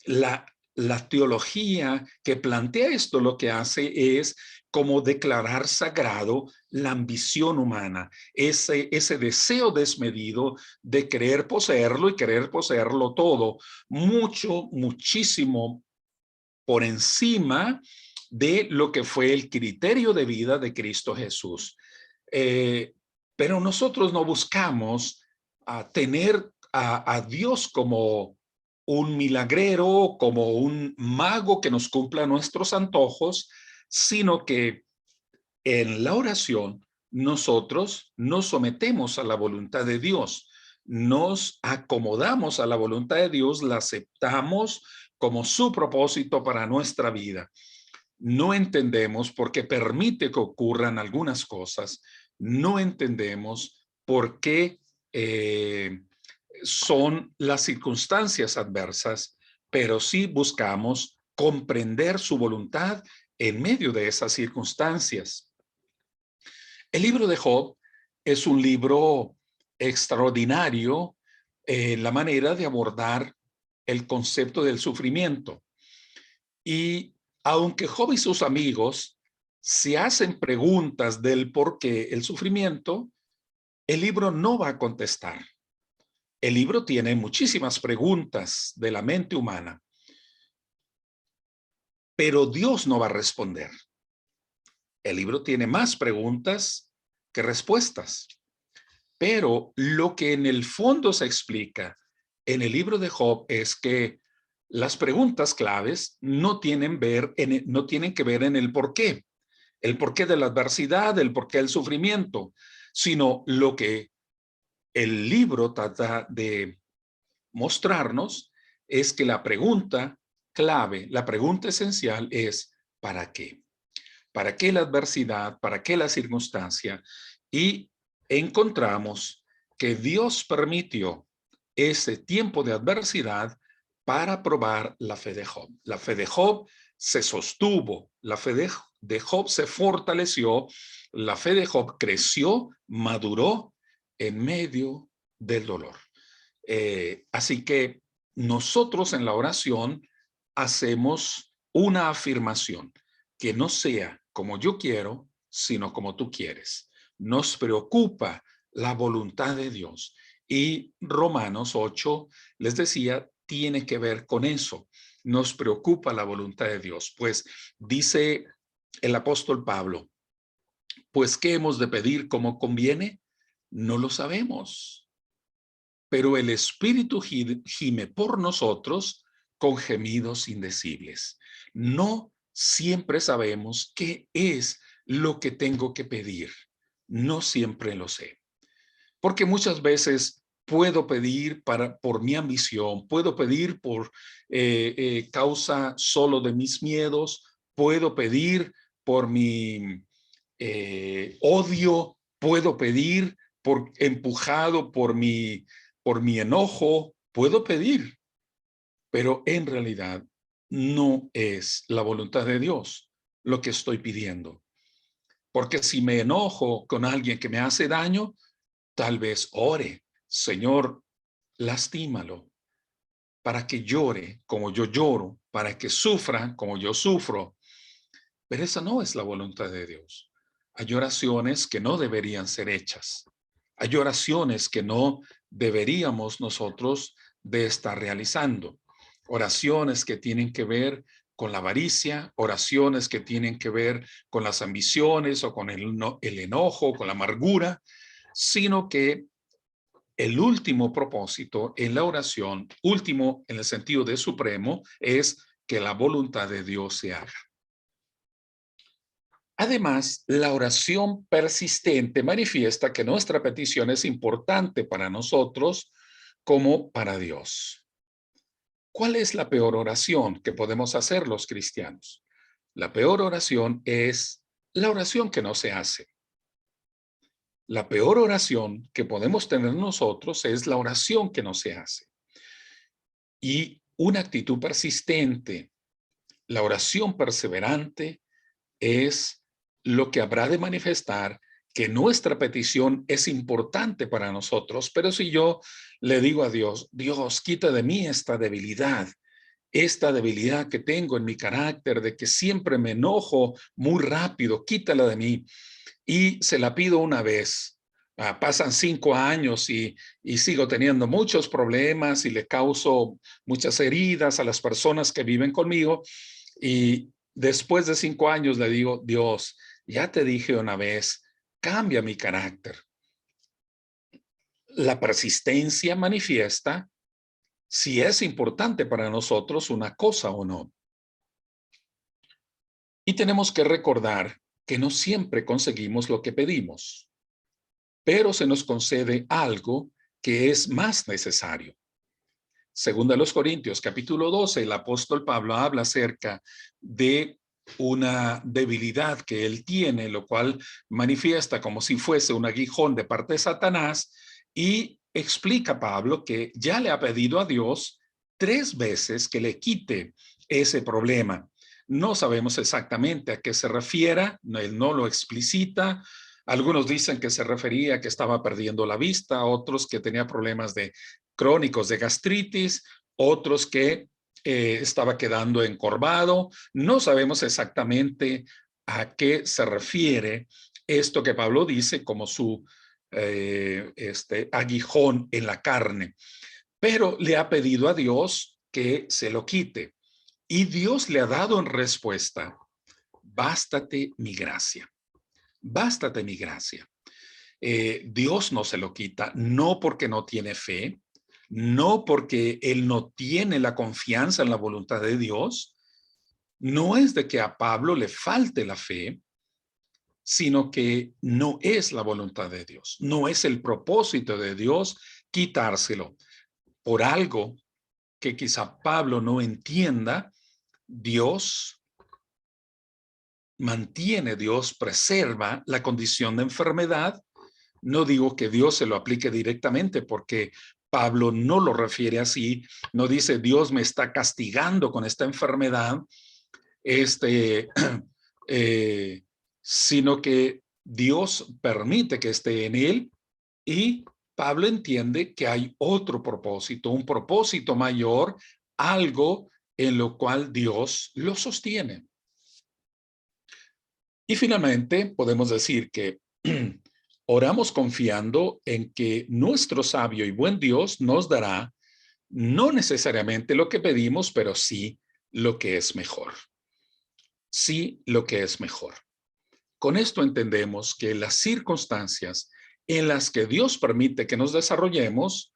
la teología que plantea esto lo que hace es como declarar sagrado la ambición humana, ese deseo desmedido de querer poseerlo y querer poseerlo todo, muchísimo por encima de lo que fue el criterio de vida de Cristo Jesús. Pero nosotros no buscamos tener a Dios como un milagrero, como un mago que nos cumpla nuestros antojos, sino que en la oración nosotros nos sometemos a la voluntad de Dios, nos acomodamos a la voluntad de Dios, la aceptamos como su propósito para nuestra vida. No entendemos por qué permite que ocurran algunas cosas, no entendemos por qué son las circunstancias adversas, pero sí buscamos comprender su voluntad en medio de esas circunstancias. El libro de Job es un libro extraordinario en la manera de abordar el concepto del sufrimiento. Y aunque Job y sus amigos se hacen preguntas del por qué el sufrimiento, el libro no va a contestar. El libro tiene muchísimas preguntas de la mente humana, pero Dios no va a responder. El libro tiene más preguntas que respuestas, pero lo que en el fondo se explica en el libro de Job es que las preguntas claves no tienen que ver en el porqué de la adversidad, el porqué del sufrimiento, sino lo que el libro trata de mostrarnos es que la pregunta clave, la pregunta esencial es ¿para qué? ¿Para qué la adversidad? ¿Para qué la circunstancia? Y encontramos que Dios permitió ese tiempo de adversidad para probar la fe de Job. La fe de Job se sostuvo, la fe de Job se fortaleció, la fe de Job creció, maduró en medio del dolor. Así que nosotros en la oración hacemos una afirmación, que no sea como yo quiero, sino como tú quieres. Nos preocupa la voluntad de Dios. Y Romanos 8, les decía, tiene que ver con eso. Nos preocupa la voluntad de Dios. Pues dice el apóstol Pablo, pues ¿qué hemos de pedir como conviene? No lo sabemos, pero el Espíritu gime por nosotros con gemidos indecibles. No siempre sabemos qué es lo que tengo que pedir. No siempre lo sé. Porque muchas veces puedo pedir por mi ambición, puedo pedir por causa solo de mis miedos, puedo pedir por mi odio, puedo pedir empujado por mi enojo, puedo pedir, pero en realidad no es la voluntad de Dios lo que estoy pidiendo. Porque si me enojo con alguien que me hace daño, tal vez ore, Señor, lastímalo, para que llore como yo lloro, para que sufra como yo sufro. Pero esa no es la voluntad de Dios. Hay oraciones que no deberían ser hechas. Hay oraciones que no deberíamos nosotros de estar realizando. Oraciones que tienen que ver con la avaricia, oraciones que tienen que ver con las ambiciones o con el enojo, con la amargura, sino que el último propósito en la oración, último en el sentido de supremo, es que la voluntad de Dios se haga. Además, la oración persistente manifiesta que nuestra petición es importante para nosotros como para Dios. ¿Cuál es la peor oración que podemos hacer los cristianos? La peor oración es la oración que no se hace. La peor oración que podemos tener nosotros es la oración que no se hace. Y una actitud persistente, la oración perseverante, es lo que habrá de manifestar que nuestra petición es importante para nosotros. Pero si yo le digo a Dios, Dios, quita de mí esta debilidad que tengo en mi carácter, de que siempre me enojo muy rápido, quítala de mí. Y se la pido una vez. Pasan 5 años y sigo teniendo muchos problemas y le causo muchas heridas a las personas que viven conmigo. Y Después de 5 años le digo, Dios, ya te dije una vez, cambia mi carácter. La persistencia manifiesta si es importante para nosotros una cosa o no. Y tenemos que recordar que no siempre conseguimos lo que pedimos, pero se nos concede algo que es más necesario. Según a los Corintios, capítulo 12, el apóstol Pablo habla acerca de una debilidad que él tiene, lo cual manifiesta como si fuese un aguijón de parte de Satanás, y explica Pablo que ya le ha pedido a Dios 3 veces que le quite ese problema. No sabemos exactamente a qué se refiere, él no lo explicita. Algunos dicen que se refería a que estaba perdiendo la vista, otros que tenía problemas de crónicos de gastritis, otros que estaba quedando encorvado. No sabemos exactamente a qué se refiere esto que Pablo dice como su aguijón en la carne, pero le ha pedido a Dios que se lo quite. Y Dios le ha dado en respuesta, bástate mi gracia, bástate mi gracia. Dios no se lo quita, no porque no tiene fe, no porque él no tiene la confianza en la voluntad de Dios, no es de que a Pablo le falte la fe, sino que no es la voluntad de Dios, no es el propósito de Dios quitárselo. Por algo que quizá Pablo no entienda, Dios mantiene, Dios preserva la condición de enfermedad. No digo que Dios se lo aplique directamente porque Pablo no lo refiere así, no dice Dios me está castigando con esta enfermedad, este, eh, sino que Dios permite que esté en él y Pablo entiende que hay otro propósito, un propósito mayor, algo en lo cual Dios lo sostiene. Y finalmente podemos decir que oramos confiando en que nuestro sabio y buen Dios nos dará no necesariamente lo que pedimos, pero sí lo que es mejor. Sí lo que es mejor. Con esto entendemos que las circunstancias en las que Dios permite que nos desarrollemos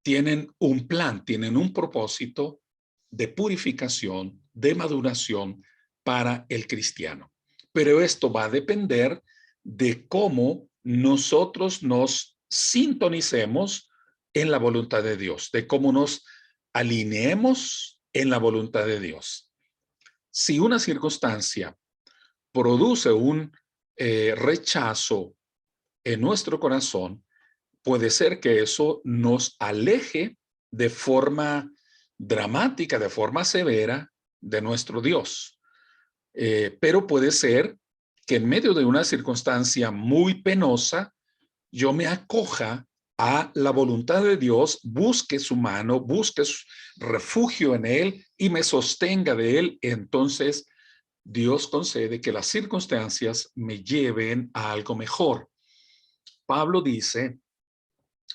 tienen un plan, tienen un propósito de purificación, de maduración para el cristiano. Pero esto va a depender de cómo nosotros nos sintonicemos en la voluntad de Dios, de cómo nos alineemos en la voluntad de Dios. Si una circunstancia produce un rechazo en nuestro corazón, puede ser que eso nos aleje de forma dramática, de forma severa de nuestro Dios. Pero puede ser que en medio de una circunstancia muy penosa, yo me acoja a la voluntad de Dios, busque su mano, busque su refugio en él y me sostenga de él. Entonces, Dios concede que las circunstancias me lleven a algo mejor. Pablo dice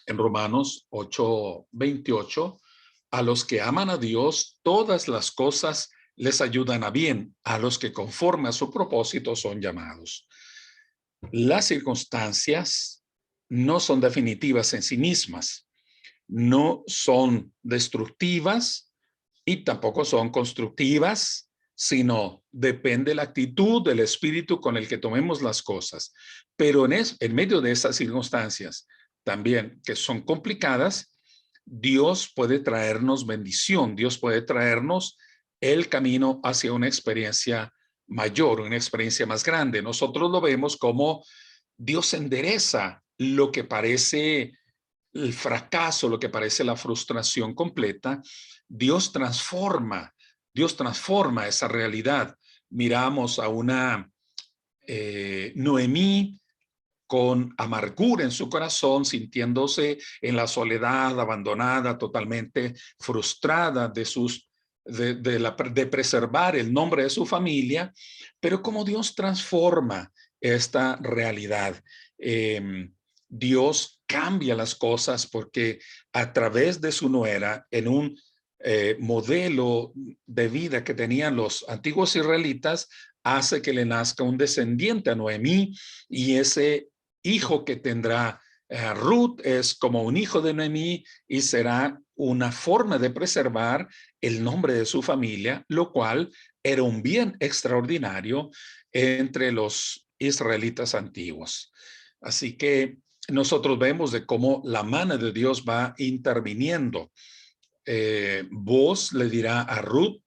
en Romanos 8:28, a los que aman a Dios, todas las cosas les ayudan a bien, a los que conforme a su propósito son llamados. Las circunstancias no son definitivas en sí mismas, no son destructivas y tampoco son constructivas, sino depende la actitud del espíritu con el que tomemos las cosas. Pero en medio de esas circunstancias, también que son complicadas, Dios puede traernos bendición, Dios puede traernos el camino hacia una experiencia mayor, una experiencia más grande. Nosotros lo vemos como Dios endereza lo que parece el fracaso, lo que parece la frustración completa. Dios transforma esa realidad. Miramos a una Noemí con amargura en su corazón, sintiéndose en la soledad, abandonada, totalmente frustrada de preservar el nombre de su familia, pero como Dios transforma esta realidad. Dios cambia las cosas porque a través de su nuera, en un modelo de vida que tenían los antiguos israelitas hace que le nazca un descendiente a Noemí, y ese hijo que tendrá Ruth es como un hijo de Noemí y será una forma de preservar el nombre de su familia, lo cual era un bien extraordinario entre los israelitas antiguos. Así que nosotros vemos de cómo la mano de Dios va interviniendo. Vos le dirá a Ruth: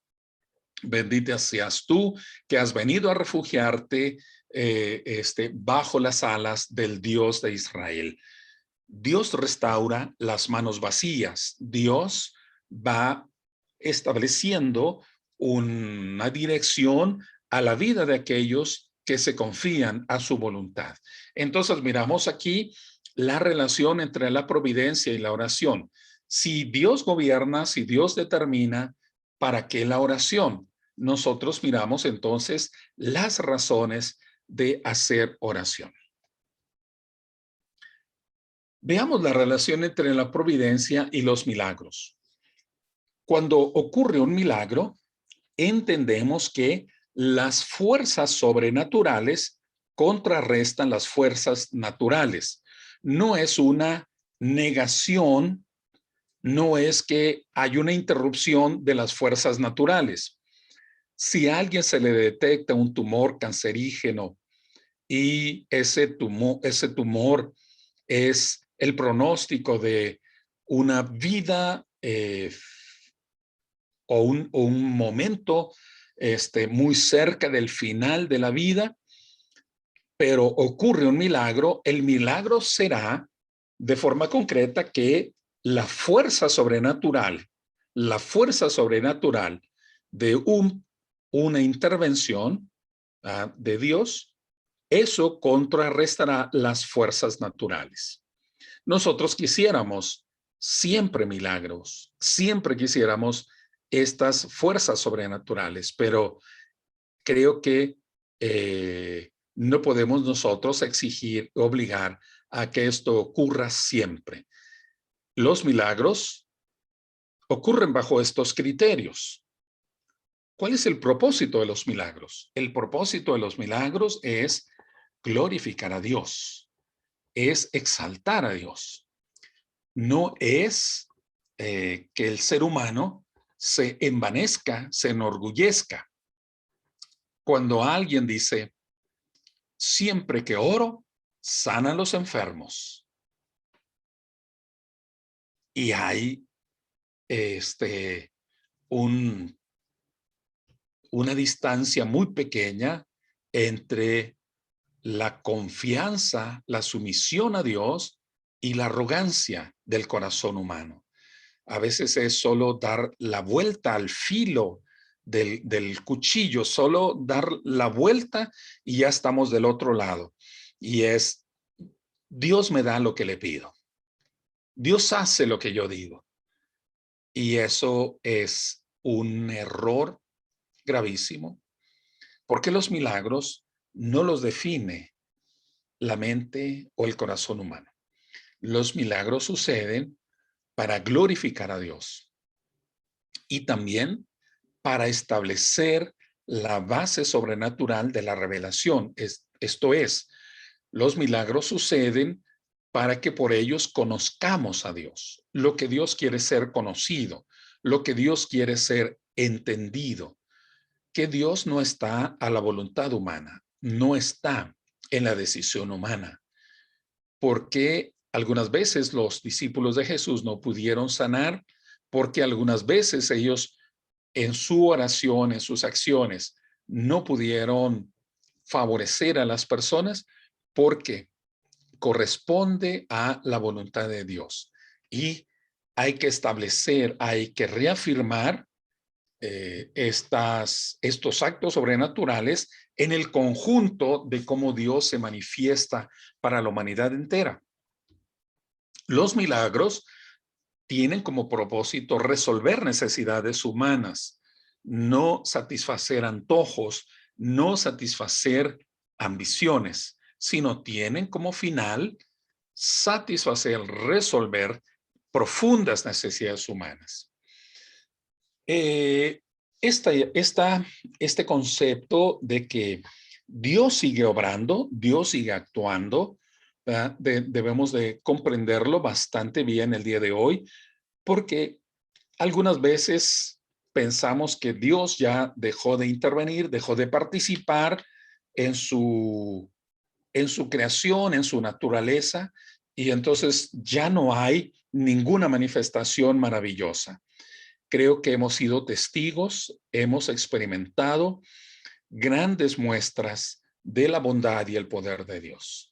bendita seas tú que has venido a refugiarte bajo las alas del Dios de Israel. Dios restaura las manos vacías. Dios va estableciendo una dirección a la vida de aquellos que se confían a su voluntad. Entonces miramos aquí la relación entre la providencia y la oración. Si Dios gobierna, si Dios determina, ¿para qué la oración? Nosotros miramos entonces las razones de hacer oración. Veamos la relación entre la providencia y los milagros. Cuando ocurre un milagro, entendemos que las fuerzas sobrenaturales contrarrestan las fuerzas naturales. No es una negación, no es que hay una interrupción de las fuerzas naturales. Si a alguien se le detecta un tumor cancerígeno y ese tumor es el pronóstico de una vida o un momento muy cerca del final de la vida, pero ocurre un milagro, el milagro será de forma concreta que la fuerza sobrenatural de una intervención de Dios, eso contrarrestará las fuerzas naturales. Nosotros quisiéramos siempre milagros, siempre quisiéramos estas fuerzas sobrenaturales, pero creo que no podemos nosotros exigir, obligar a que esto ocurra siempre. Los milagros ocurren bajo estos criterios. ¿Cuál es el propósito de los milagros? El propósito de los milagros es glorificar a Dios, es exaltar a Dios. No es que el ser humano se envanezca, se enorgullezca. Cuando alguien dice: siempre que oro, sanan los enfermos. Y hay una distancia muy pequeña entre la confianza, la sumisión a Dios y la arrogancia del corazón humano. A veces es solo dar la vuelta al filo del cuchillo, solo dar la vuelta y ya estamos del otro lado. Y es: Dios me da lo que le pido. Dios hace lo que yo digo. Y eso es un error gravísimo, porque los milagros no los define la mente o el corazón humano. Los milagros suceden para glorificar a Dios y también para establecer la base sobrenatural de la revelación. Esto es, los milagros suceden para que por ellos conozcamos a Dios, lo que Dios quiere ser conocido, lo que Dios quiere ser entendido, que Dios no está a la voluntad humana, no está en la decisión humana. Porque algunas veces los discípulos de Jesús no pudieron sanar, porque algunas veces ellos en su oración, en sus acciones, no pudieron favorecer a las personas, porque corresponde a la voluntad de Dios. Y hay que establecer, hay que reafirmar estos actos sobrenaturales en el conjunto de cómo Dios se manifiesta para la humanidad entera. Los milagros tienen como propósito resolver necesidades humanas, no satisfacer antojos, no satisfacer ambiciones, sino tienen como final satisfacer, resolver profundas necesidades humanas. Eh, este concepto de que Dios sigue obrando, Dios sigue actuando, debemos de comprenderlo bastante bien el día de hoy, porque algunas veces pensamos que Dios ya dejó de intervenir, dejó de participar en su creación, en su naturaleza, y entonces ya no hay ninguna manifestación maravillosa. Creo que hemos sido testigos, hemos experimentado grandes muestras de la bondad y el poder de Dios.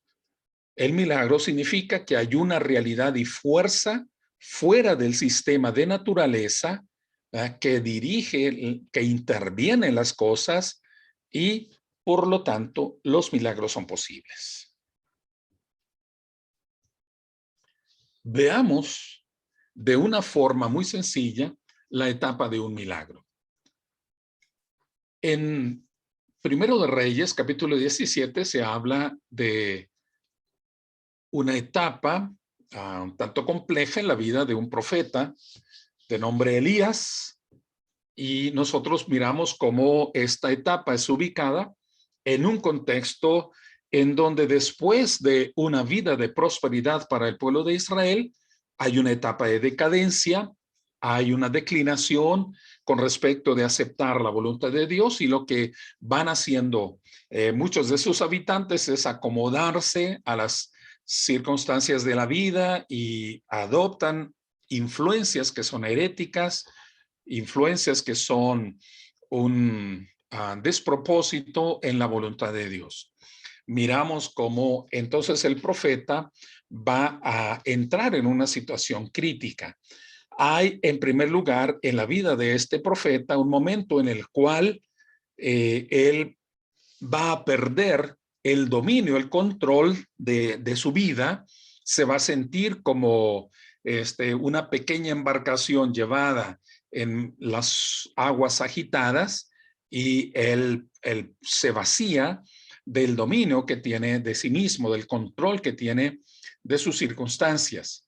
El milagro significa que hay una realidad y fuerza fuera del sistema de naturaleza, que dirige, que interviene en las cosas y, por lo tanto, los milagros son posibles. Veamos de una forma muy sencilla la etapa de un milagro. En Primero de Reyes, capítulo 17, se habla de una etapa un tanto compleja en la vida de un profeta de nombre Elías, y nosotros miramos cómo esta etapa es ubicada en un contexto en donde después de una vida de prosperidad para el pueblo de Israel, hay una etapa de decadencia, hay una declinación con respecto de aceptar la voluntad de Dios, y lo que van haciendo muchos de sus habitantes es acomodarse a las circunstancias de la vida y adoptan influencias que son heréticas, influencias que son un despropósito en la voluntad de Dios. Miramos cómo entonces el profeta va a entrar en una situación crítica. Hay, en primer lugar, en la vida de este profeta, un momento en el cual él va a perder el dominio, el control de su vida. Se va a sentir como una pequeña embarcación llevada en las aguas agitadas, y él se vacía del dominio que tiene de sí mismo, del control que tiene de sus circunstancias.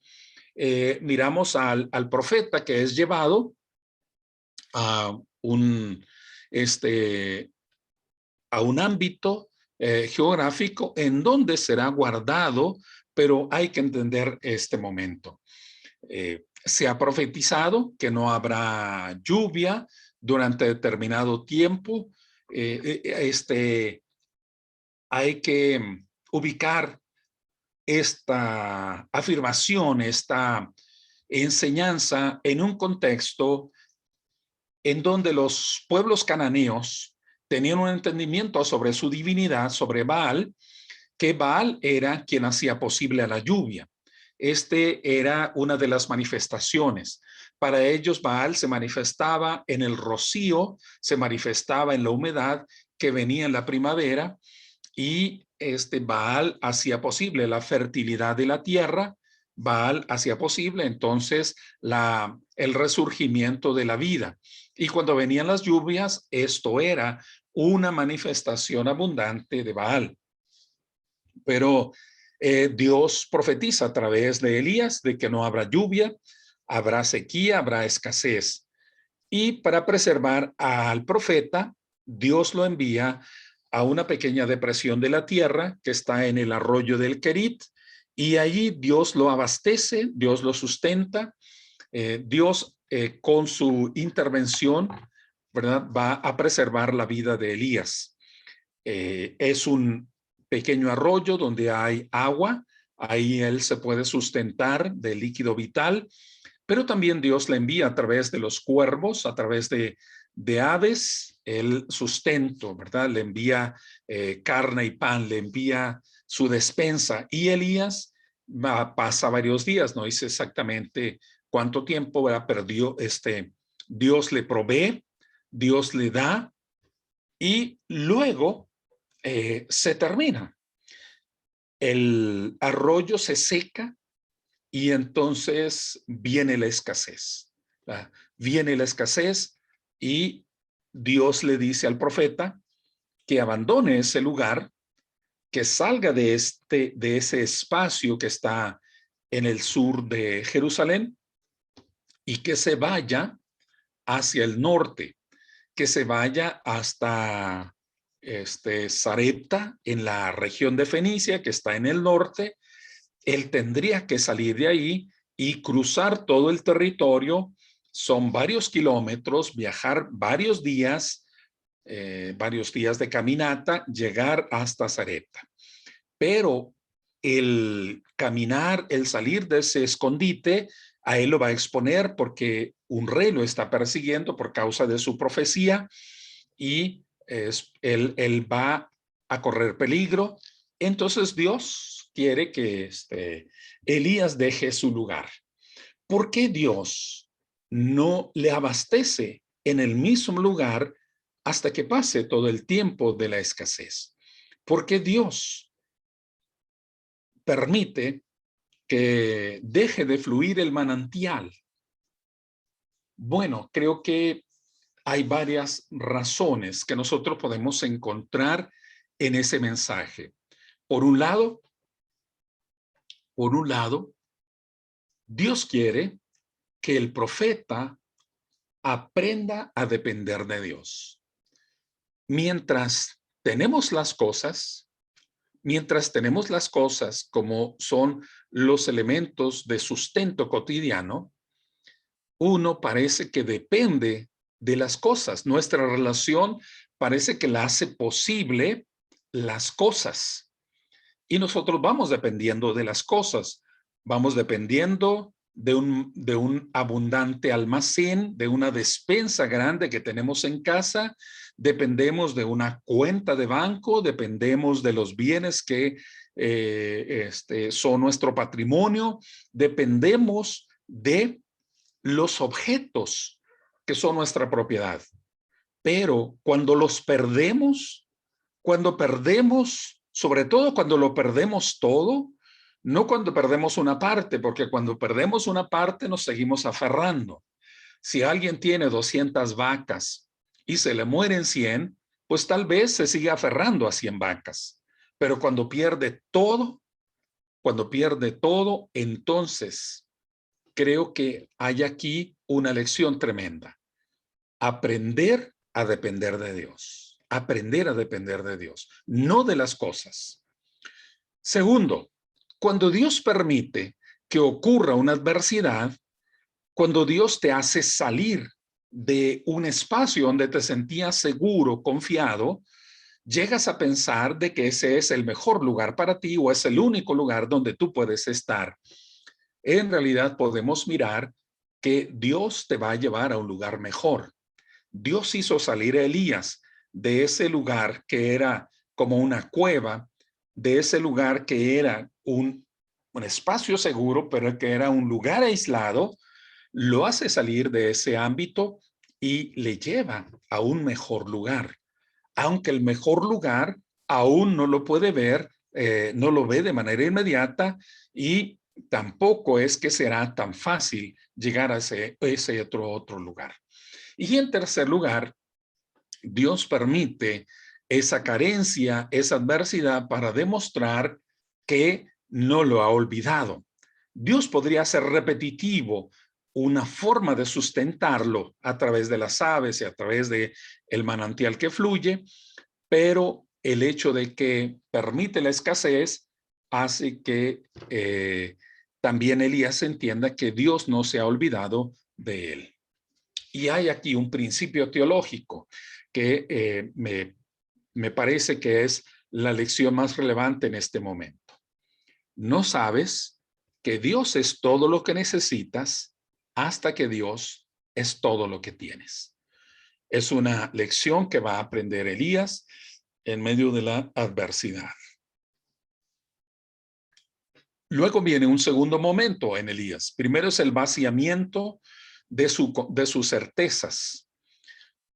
Miramos al profeta que es llevado a este, a un ámbito geográfico en donde será guardado, pero hay que entender este momento. Se ha profetizado que no habrá lluvia durante determinado tiempo. Hay que ubicar esta afirmación, esta enseñanza en un contexto en donde los pueblos cananeos tenían un entendimiento sobre su divinidad, sobre Baal, que Baal era quien hacía posible la lluvia. Era una de las manifestaciones. Para ellos, Baal se manifestaba en el rocío, se manifestaba en la humedad que venía en la primavera, y Baal hacía posible la fertilidad de la tierra. Baal hacía posible entonces el resurgimiento de la vida. Y cuando venían las lluvias, esto era una manifestación abundante de Baal. Pero Dios profetiza a través de Elías de que no habrá lluvia, habrá sequía, habrá escasez. Y para preservar al profeta, Dios lo envía a una pequeña depresión de la tierra que está en el arroyo del Querit, y allí Dios lo abastece, Dios lo sustenta. Dios, con su intervención, ¿verdad?, va a preservar la vida de Elías. Es un pequeño arroyo donde hay agua, ahí él se puede sustentar del líquido vital, pero también Dios le envía a través de los cuervos, a través de aves, el sustento, ¿verdad? Le envía carne y pan, le envía su despensa, y Elías pasa varios días, no dice exactamente cuánto tiempo, ¿verdad? Pero Dios le provee, Dios le da, y luego se termina. El arroyo se seca, y entonces viene la escasez. ¿Verdad? Viene la escasez, y Dios le dice al profeta que abandone ese lugar, que salga de ese espacio que está en el sur de Jerusalén, y que se vaya hacia el norte, que se vaya hasta Sarepta, en la región de Fenicia, que está en el norte. Él tendría que salir de ahí y cruzar todo el territorio. Son varios kilómetros, viajar varios días de caminata, llegar hasta Sarepta. Pero el caminar, el salir de ese escondite, a él lo va a exponer porque un rey lo está persiguiendo por causa de su profecía y él va a correr peligro. Entonces Dios quiere que Elías deje su lugar. ¿Por qué Dios no le abastece en el mismo lugar hasta que pase todo el tiempo de la escasez? ¿Por qué Dios permite que deje de fluir el manantial? Bueno, creo que hay varias razones que nosotros podemos encontrar en ese mensaje. Por un lado, Dios quiere que el profeta aprenda a depender de Dios. Mientras tenemos las cosas como son los elementos de sustento cotidiano, uno parece que depende de las cosas. Nuestra relación parece que la hace posible las cosas. Y nosotros vamos dependiendo de las cosas. Vamos dependiendo de un abundante almacén, de una despensa grande que tenemos en casa. Dependemos de una cuenta de banco, dependemos de los bienes que son nuestro patrimonio, dependemos de los objetos que son nuestra propiedad. Pero cuando perdemos, sobre todo cuando lo perdemos todo, no cuando perdemos una parte, porque cuando perdemos una parte nos seguimos aferrando. Si alguien tiene 200 vacas y se le mueren 100, pues tal vez se sigue aferrando a 100 vacas. Pero cuando pierde todo, entonces creo que hay aquí una lección tremenda. Aprender a depender de Dios. Aprender a depender de Dios, no de las cosas. Segundo, cuando Dios permite que ocurra una adversidad, cuando Dios te hace salir de un espacio donde te sentías seguro, confiado, llegas a pensar de que ese es el mejor lugar para ti o es el único lugar donde tú puedes estar. En realidad podemos mirar que Dios te va a llevar a un lugar mejor. Dios hizo salir a Elías de ese lugar que era como una cueva, de ese lugar que era un espacio seguro, pero que era un lugar aislado, lo hace salir de ese ámbito y le lleva a un mejor lugar. Aunque el mejor lugar aún no lo puede ver, no lo ve de manera inmediata y tampoco es que será tan fácil llegar a ese otro lugar. Y en tercer lugar, Dios permite esa carencia, esa adversidad para demostrar que no lo ha olvidado. Dios podría ser repetitivo, una forma de sustentarlo a través de las aves y a través de el manantial que fluye, pero el hecho de que permite la escasez hace que también Elías entienda que Dios no se ha olvidado de él. Y hay aquí un principio teológico que me parece que es la lección más relevante en este momento. No sabes que Dios es todo lo que necesitas hasta que Dios es todo lo que tienes. Es una lección que va a aprender Elías en medio de la adversidad. Luego viene un segundo momento en Elías. Primero es el vaciamiento de sus certezas,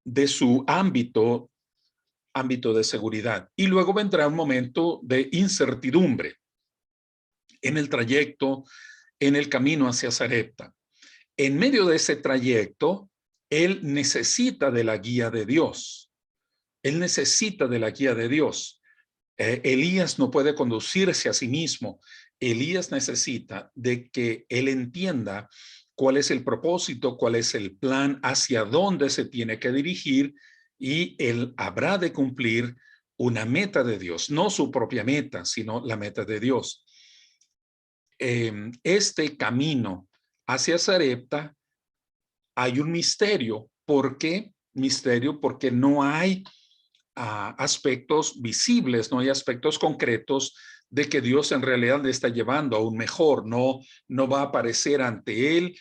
de su ámbito de seguridad. Y luego vendrá un momento de incertidumbre en el trayecto, en el camino hacia Sarepta. En medio de ese trayecto, él necesita de la guía de Dios. Él necesita de la guía de Dios. Elías no puede conducirse a sí mismo. Elías necesita de que él entienda cuál es el propósito, cuál es el plan, hacia dónde se tiene que dirigir, y él habrá de cumplir una meta de Dios, no su propia meta, sino la meta de Dios. Este camino hacia Sarepta hay un misterio. ¿Por qué misterio? Porque no hay aspectos visibles, no hay aspectos concretos de que Dios en realidad le está llevando a un mejor. No va a aparecer ante él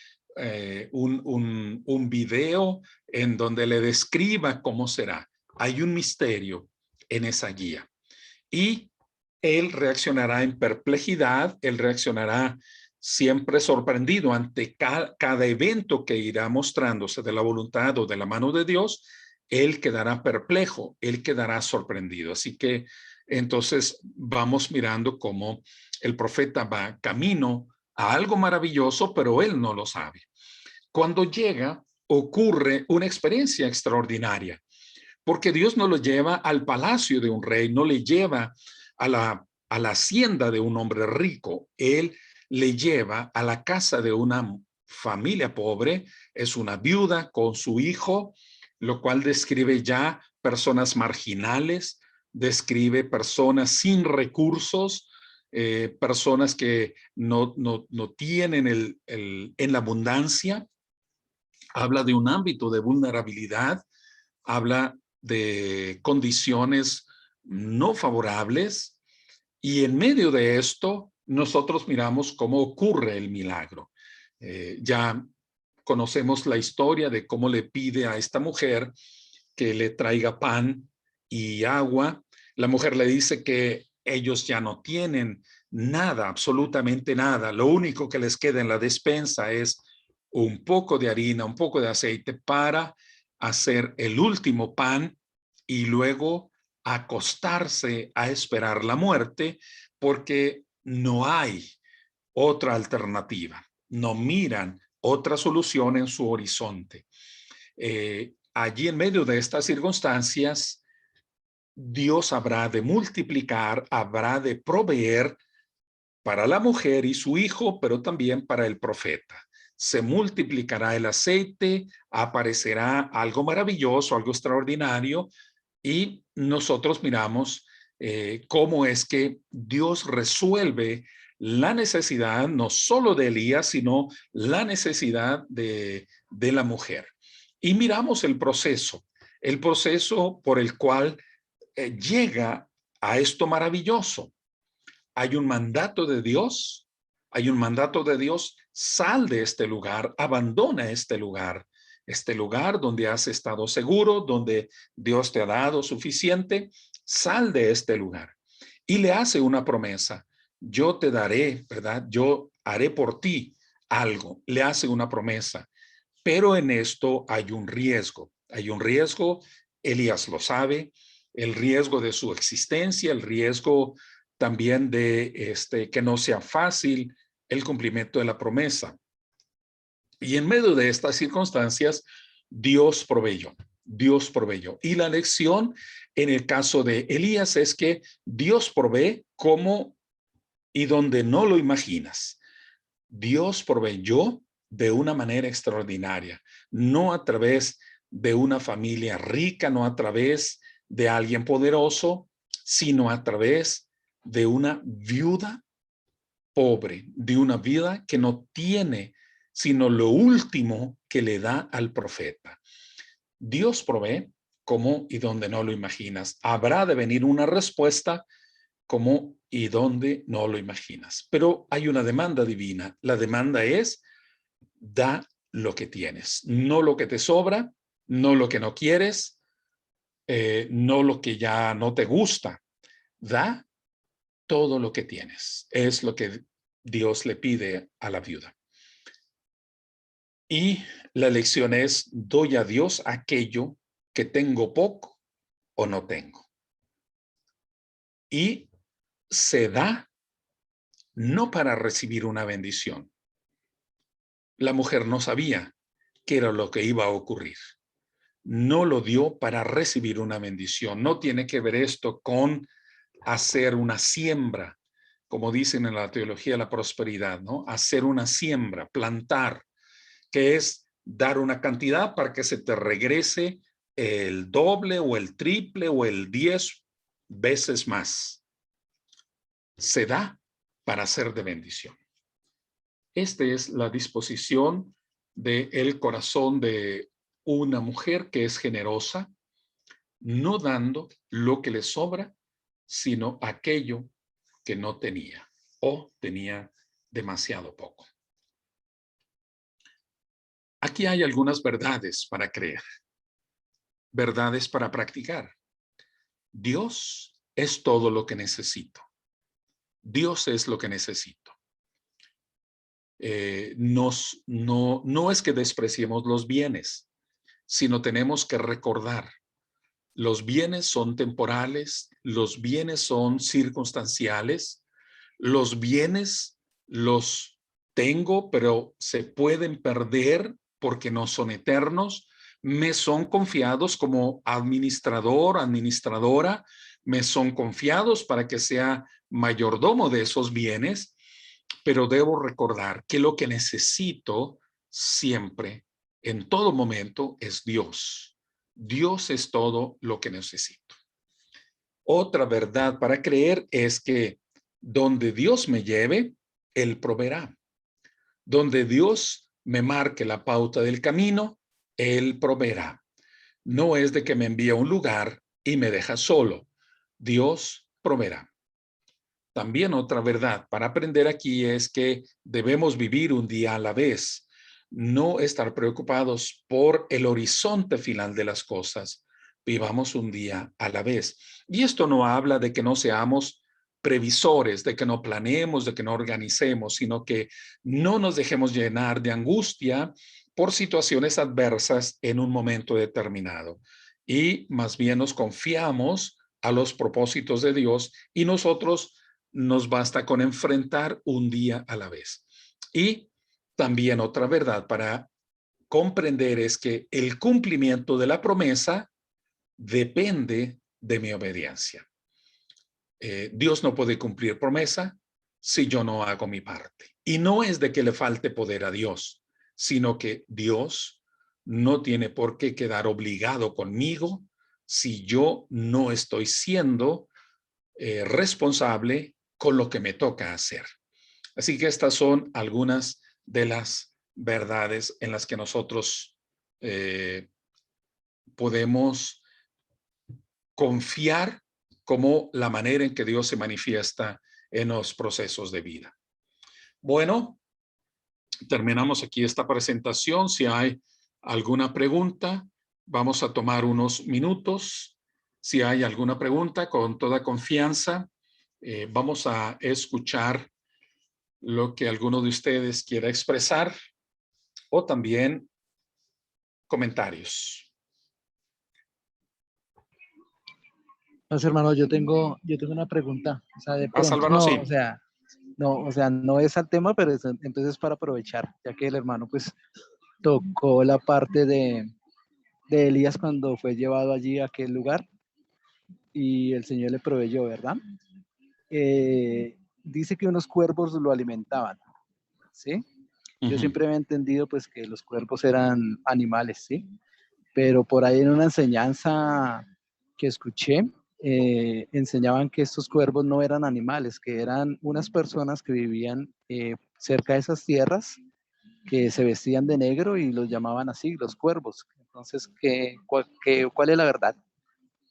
un video en donde le describa cómo será. Hay un misterio en esa guía. Y él reaccionará en perplejidad, él reaccionará siempre sorprendido ante cada evento que irá mostrándose de la voluntad o de la mano de Dios. Él quedará perplejo, él quedará sorprendido. Así que entonces vamos mirando cómo el profeta va camino a algo maravilloso, pero él no lo sabe. Cuando llega, ocurre una experiencia extraordinaria, porque Dios no lo lleva al palacio de un rey, no le lleva a la hacienda de un hombre rico. Él le lleva a la casa de una familia pobre, es una viuda con su hijo, lo cual describe ya personas marginales, describe personas sin recursos, personas que no tienen en la abundancia. Habla de un ámbito de vulnerabilidad, habla de condiciones no favorables, y en medio de esto nosotros miramos cómo ocurre el milagro. Ya conocemos la historia de cómo le pide a esta mujer que le traiga pan y agua. La mujer le dice que ellos ya no tienen nada, absolutamente nada. Lo único que les queda en la despensa es un poco de harina, un poco de aceite para hacer el último pan y luego acostarse a esperar la muerte, porque no hay otra alternativa. No miran otra solución en su horizonte. Allí en medio de estas circunstancias, Dios habrá de multiplicar, habrá de proveer para la mujer y su hijo, pero también para el profeta. Se multiplicará el aceite, aparecerá algo maravilloso, algo extraordinario, y nosotros miramos cómo es que Dios resuelve la necesidad no solo de Elías, sino la necesidad de la mujer. Y miramos el proceso por el cual llega a esto maravilloso. Hay un mandato de Dios, hay un mandato de Dios: sal de este lugar, abandona este lugar donde has estado seguro, donde Dios te ha dado suficiente, sal de este lugar. Y le hace una promesa: yo te daré, ¿verdad? Yo haré por ti algo. Le hace una promesa, pero en esto hay un riesgo. Hay un riesgo, Elías lo sabe, el riesgo de su existencia, el riesgo también de que no sea fácil el cumplimiento de la promesa. Y en medio de estas circunstancias, Dios proveyó. Dios proveyó. Y la lección en el caso de Elías es que Dios provee como y donde no lo imaginas. Dios proveyó de una manera extraordinaria, no a través de una familia rica, no a través de alguien poderoso, sino a través de una viuda pobre, de una vida que no tiene sino lo último que le da al profeta. Dios provee como y donde no lo imaginas. Habrá de venir una respuesta como y donde no lo imaginas. Pero hay una demanda divina. La demanda es: da lo que tienes, no lo que te sobra, no lo que no quieres, no lo que ya no te gusta. Da todo lo que tienes. Es lo que Dios le pide a la viuda. Y la lección es: doy a Dios aquello que tengo poco o no tengo. Y se da no para recibir una bendición. La mujer no sabía qué era lo que iba a ocurrir. No lo dio para recibir una bendición. No tiene que ver esto con hacer una siembra, como dicen en la teología de la prosperidad, ¿no? Hacer una siembra, plantar. que es dar una cantidad para que se te regrese el doble o el triple o el 10 veces más. Se da para ser de bendición. Esta es la disposición del corazón de una mujer que es generosa, no dando lo que le sobra, sino aquello que no tenía o tenía demasiado poco. Aquí hay algunas verdades para creer, verdades para practicar. Dios es todo lo que necesito. Dios es lo que necesito. No es que despreciemos los bienes, sino tenemos que recordar, los bienes son temporales, los bienes son circunstanciales, los bienes los tengo, pero se pueden perder porque no son eternos. Me son confiados como administrador, administradora, me son confiados para que sea mayordomo de esos bienes, pero debo recordar que lo que necesito siempre, en todo momento, es Dios. Dios es todo lo que necesito. Otra verdad para creer es que donde Dios me lleve, Él proveerá. Donde Dios me marque la pauta del camino, Él proveerá. No es de que me envíe a un lugar y me deja solo. Dios proveerá. También otra verdad para aprender aquí es que debemos vivir un día a la vez, no estar preocupados por el horizonte final de las cosas. Vivamos un día a la vez. Y esto no habla de que no seamos previsores, de que no planeemos, de que no organicemos, sino que no nos dejemos llenar de angustia por situaciones adversas en un momento determinado. Y más bien nos confiamos a los propósitos de Dios y nosotros nos basta con enfrentar un día a la vez. Y también otra verdad para comprender es que el cumplimiento de la promesa depende de mi obediencia. Dios no puede cumplir promesa si yo no hago mi parte. Y no es de que le falte poder a Dios, sino que Dios no tiene por qué quedar obligado conmigo si yo no estoy siendo responsable con lo que me toca hacer. Así que estas son algunas de las verdades en las que nosotros podemos confiar como la manera en que Dios se manifiesta en los procesos de vida. Bueno, terminamos aquí esta presentación. Si hay alguna pregunta, vamos a tomar unos minutos. Si hay alguna pregunta, con toda confianza, vamos a escuchar lo que alguno de ustedes quiera expresar o también comentarios. Entonces, hermano, yo tengo una pregunta. O sea, de pronto, Álvaro, no, sí. o sea, no es al tema, pero entonces para aprovechar, ya que el hermano pues tocó la parte de Elías cuando fue llevado allí a aquel lugar y el Señor le proveyó, ¿verdad? Dice que unos cuervos lo alimentaban, ¿sí? Yo siempre había entendido pues que los cuervos eran animales, ¿sí? Pero por ahí en una enseñanza que escuché, enseñaban que estos cuervos no eran animales, que eran unas personas que vivían cerca de esas tierras, que se vestían de negro y los llamaban así, los cuervos. Entonces, ¿cuál es la verdad?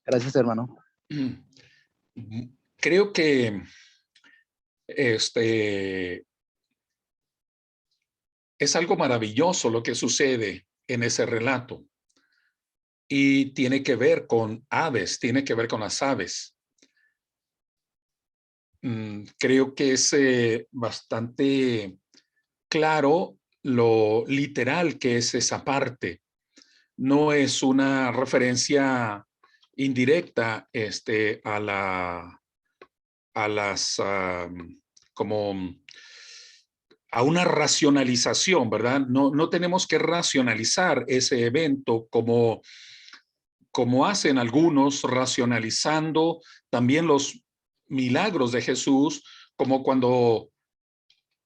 Gracias, hermano. Creo que es algo maravilloso lo que sucede en ese relato. Y tiene que ver con aves, tiene que ver con las aves. Creo que es bastante claro lo literal que es esa parte. No es una referencia indirecta a las como a una racionalización, ¿verdad? No tenemos que racionalizar ese evento como hacen algunos, racionalizando también los milagros de Jesús, como cuando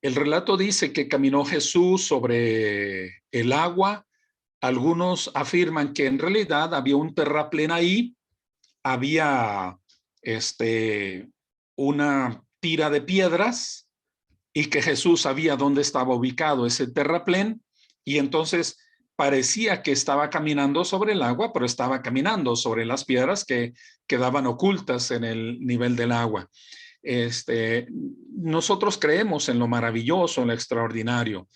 El relato dice que caminó Jesús sobre el agua. Algunos afirman que en realidad había un terraplén ahí, había una tira de piedras y que Jesús sabía dónde estaba ubicado ese terraplén y entonces parecía que estaba caminando sobre el agua, pero estaba caminando sobre las piedras que quedaban ocultas en el nivel del agua. Nosotros creemos en lo maravilloso, en lo extraordinario.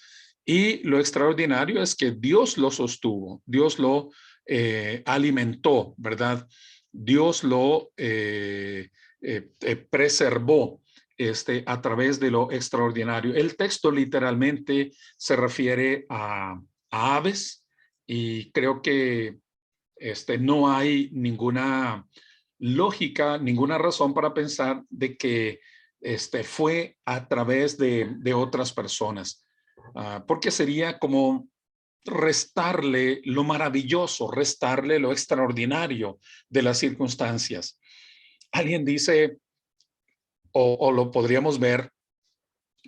Y lo extraordinario es que Dios lo sostuvo, Dios lo alimentó, ¿verdad? Dios lo preservó a través de lo extraordinario. El texto literalmente se refiere a aves y creo que no hay ninguna lógica, ninguna razón para pensar de que fue a través de otras personas, porque sería como restarle lo maravilloso, restarle lo extraordinario de las circunstancias. Alguien dice, o lo podríamos ver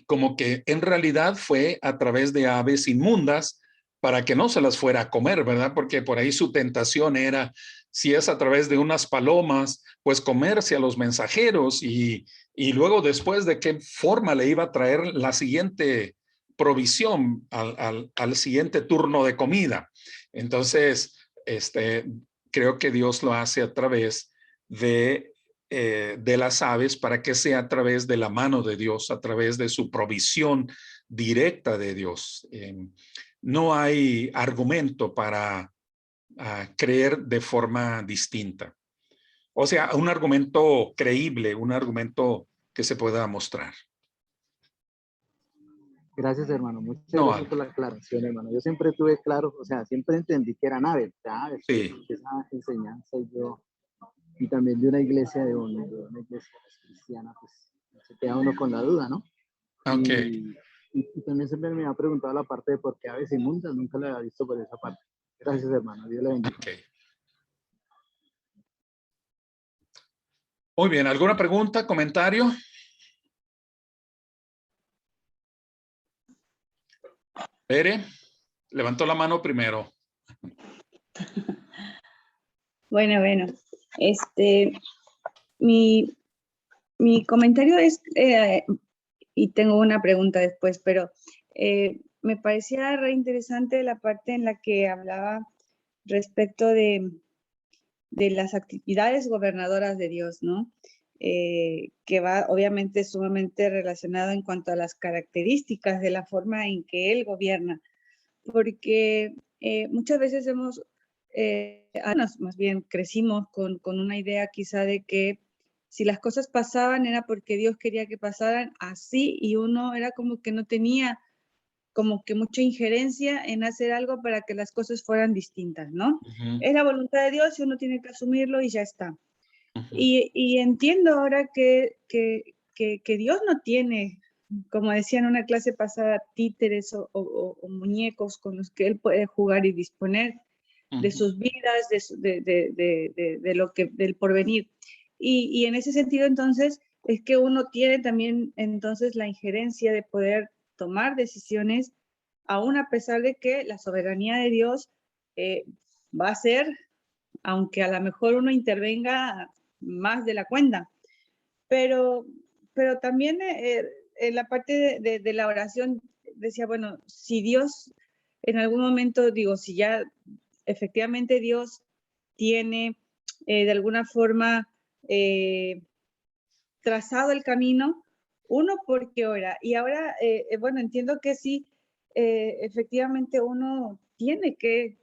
como que en realidad fue a través de aves inmundas para que no se las fuera a comer, ¿verdad? Porque por ahí su tentación era, si es a través de unas palomas, pues comerse a los mensajeros y luego después de qué forma le iba a traer la siguiente provisión al siguiente turno de comida. Entonces, creo que Dios lo hace a través de las aves para que sea a través de la mano de Dios, a través de su provisión directa de Dios. No hay argumento para creer de forma distinta. O sea, un argumento creíble, un argumento que se pueda mostrar. Gracias, hermano. Muchas No, gracias por la aclaración, hermano. Yo siempre tuve claro, o sea, siempre entendí que eran aves, aves. sí. Esa enseñanza y también de una iglesia, de una iglesia cristiana, pues se queda uno con la duda, ¿no? Ok. Y también siempre me ha preguntado la parte de por qué aves inmundas, nunca la había visto por esa parte. Gracias, hermano. Dios le bendiga. Okay. Muy bien, ¿alguna pregunta, comentario? Pere, levantó la mano primero. Bueno, mi comentario es, y tengo una pregunta después, pero me parecía re interesante la parte en la que hablaba respecto de las actividades gobernadoras de Dios, ¿no? Que va obviamente sumamente relacionado en cuanto a las características de la forma en que Él gobierna, porque muchas veces más bien crecimos con una idea quizá de que si las cosas pasaban era porque Dios quería que pasaran así y uno era como que no tenía como que mucha injerencia en hacer algo para que las cosas fueran distintas, ¿no? Es la voluntad de Dios y uno tiene que asumirlo y ya está. Y entiendo ahora que Dios no tiene, como decía en una clase pasada, títeres o muñecos con los que Él puede jugar y disponer de sus vidas, de lo que, del porvenir. Y en ese sentido, entonces, es que uno tiene también, entonces, la injerencia de poder tomar decisiones, aún a pesar de que la soberanía de Dios va a ser, aunque a lo mejor uno intervenga más de la cuenta. Pero también en la parte de la oración decía, bueno, si Dios en algún momento, digo, si ya efectivamente Dios tiene de alguna forma trazado el camino, uno porque ora. Y ahora, bueno, entiendo que sí, efectivamente uno tiene que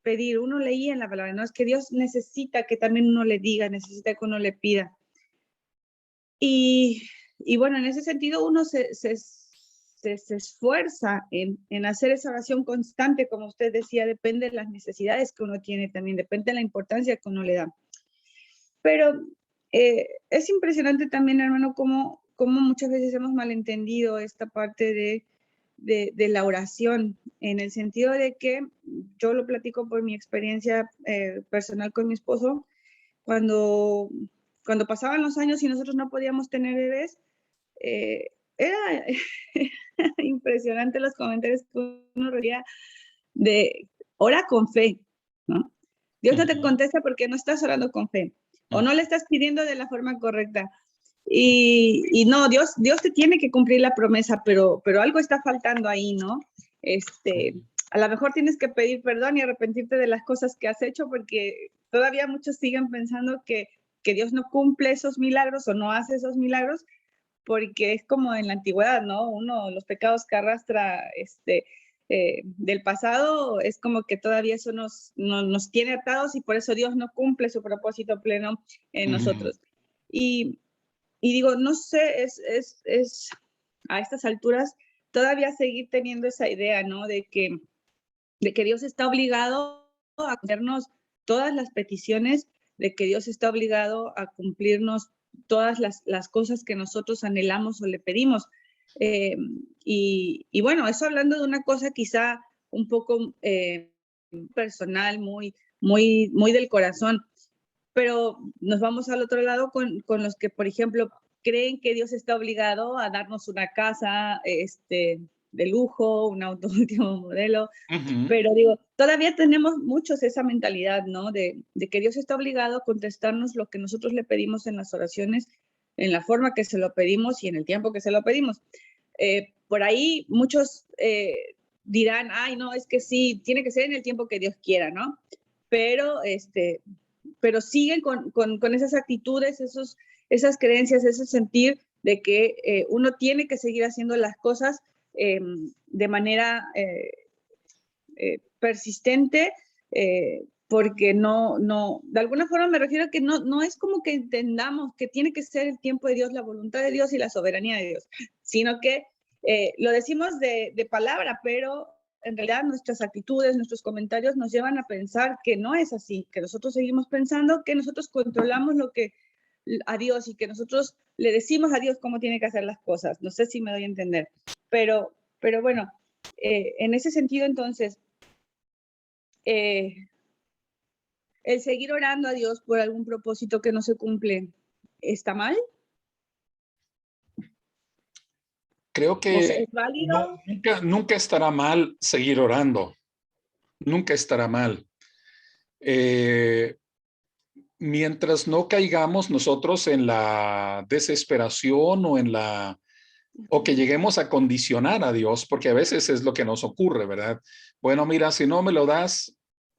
pedir, uno leía en la palabra, ¿no? Es que Dios necesita que también uno le diga, necesita que uno le pida. Y bueno, en ese sentido uno se esfuerza en hacer esa oración constante, como usted decía, depende de las necesidades que uno tiene también, depende de la importancia que uno le da. Pero es impresionante también, hermano, cómo muchas veces hemos malentendido esta parte de la oración, en el sentido de que yo lo platico por mi experiencia personal con mi esposo, cuando pasaban los años y nosotros no podíamos tener bebés, era impresionante los comentarios que uno leía de ora con fe, ¿no? Dios no te contesta porque no estás orando con fe o no le estás pidiendo de la forma correcta. Y no, Dios te tiene que cumplir la promesa, pero algo está faltando ahí, ¿no? A lo mejor tienes que pedir perdón y arrepentirte de las cosas que has hecho porque todavía muchos siguen pensando que Dios no cumple esos milagros o no hace esos milagros porque es como en la antigüedad, ¿no? Los pecados que arrastra del pasado es como que todavía eso nos tiene atados y por eso Dios no cumple su propósito pleno en nosotros. Y digo, no sé, es a estas alturas todavía seguir teniendo esa idea, ¿no? De que Dios está obligado a cumplirnos todas las peticiones, de que Dios está obligado a cumplirnos todas las cosas que nosotros anhelamos o le pedimos. Y bueno, eso hablando de una cosa quizá un poco personal, muy del corazón, pero nos vamos al otro lado con los que, por ejemplo, creen que Dios está obligado a darnos una casa de lujo, un auto último modelo, pero digo, todavía tenemos muchos esa mentalidad, ¿no? De que Dios está obligado a contestarnos lo que nosotros le pedimos en las oraciones, en la forma que se lo pedimos y en el tiempo que se lo pedimos. Por ahí muchos dirán, ay, no, es que sí, tiene que ser en el tiempo que Dios quiera, ¿no? Pero siguen con esas actitudes, esas creencias, ese sentir de que uno tiene que seguir haciendo las cosas de manera persistente, porque de alguna forma me refiero a que no es como que entendamos que tiene que ser el tiempo de Dios, la voluntad de Dios y la soberanía de Dios, sino que lo decimos de palabra, pero en realidad nuestras actitudes, nuestros comentarios nos llevan a pensar que no es así, que nosotros seguimos pensando que nosotros controlamos a Dios y que nosotros le decimos a Dios cómo tiene que hacer las cosas. No sé si me doy a entender, pero bueno, en ese sentido entonces, el seguir orando a Dios por algún propósito que no se cumple, ¿está mal? Creo que O sea, ¿es válido? nunca estará mal seguir orando. Nunca estará mal. Mientras no caigamos nosotros en la desesperación o que lleguemos a condicionar a Dios, porque a veces es lo que nos ocurre, ¿verdad? Bueno, mira, si no me lo das,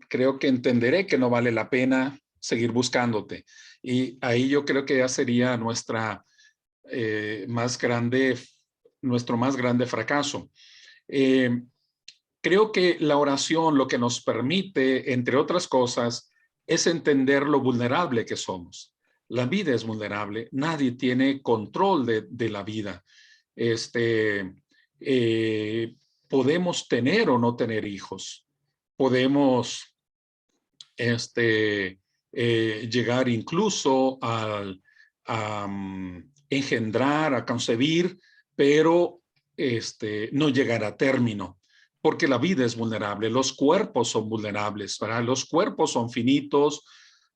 creo que entenderé que no vale la pena seguir buscándote. Y ahí yo creo que ya sería nuestro más grande fracaso. Creo que la oración lo que nos permite, entre otras cosas, es entender lo vulnerable que somos. La vida es vulnerable, nadie tiene control de la vida. Podemos tener o no tener hijos, podemos llegar incluso a engendrar, a concebir, pero no llegar a término, porque la vida es vulnerable, los cuerpos son vulnerables, ¿verdad? Los cuerpos son finitos,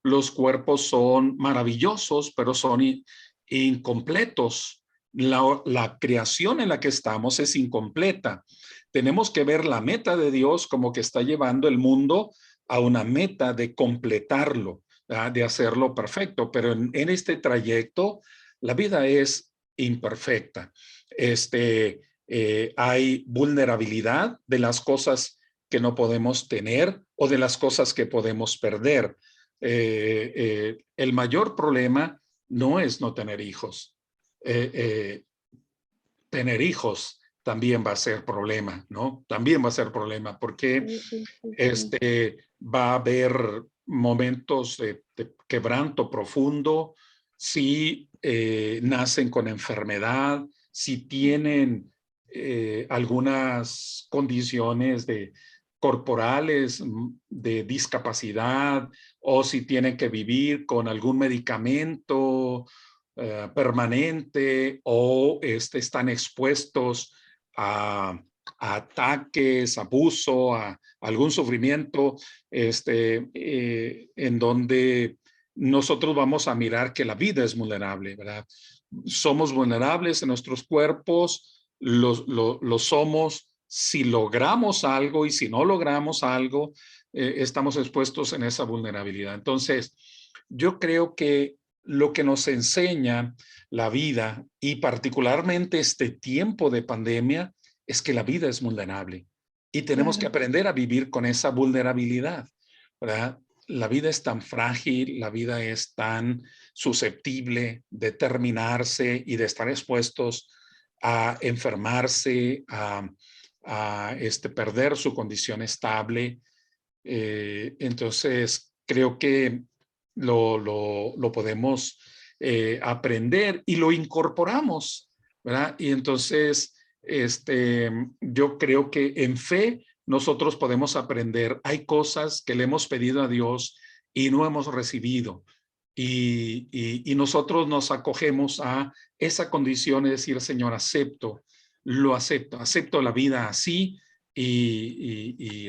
los cuerpos son maravillosos, pero son incompletos. La creación en la que estamos es incompleta. Tenemos que ver la meta de Dios como que está llevando el mundo a una meta de completarlo, ¿verdad? De hacerlo perfecto, pero en este trayecto la vida es imperfecta. Hay vulnerabilidad de las cosas que no podemos tener o de las cosas que podemos perder. El mayor problema no es no tener hijos. Tener hijos también va a ser problema, ¿no? También va a ser problema porque va a haber momentos de quebranto profundo si nacen con enfermedad, si tienen algunas condiciones corporales de discapacidad o si tienen que vivir con algún medicamento permanente o están expuestos a ataques, abuso, a algún sufrimiento, en donde nosotros vamos a mirar que la vida es vulnerable, ¿verdad? somos vulnerables en nuestros cuerpos, lo somos si logramos algo, y si no logramos algo, estamos expuestos en esa vulnerabilidad. Entonces, yo creo que lo que nos enseña la vida, y particularmente este tiempo de pandemia, es que la vida es vulnerable y tenemos que aprender a vivir con esa vulnerabilidad, ¿verdad? La vida es tan frágil, la vida es tan susceptible de terminarse y de estar expuestos a enfermarse, a perder su condición estable. Entonces, creo que lo podemos aprender y lo incorporamos, ¿verdad? Y entonces, yo creo que en fe nosotros podemos aprender. Hay cosas que le hemos pedido a Dios y no hemos recibido. Y nosotros nos acogemos a esa condición, es decir, Señor, lo acepto, acepto la vida así, y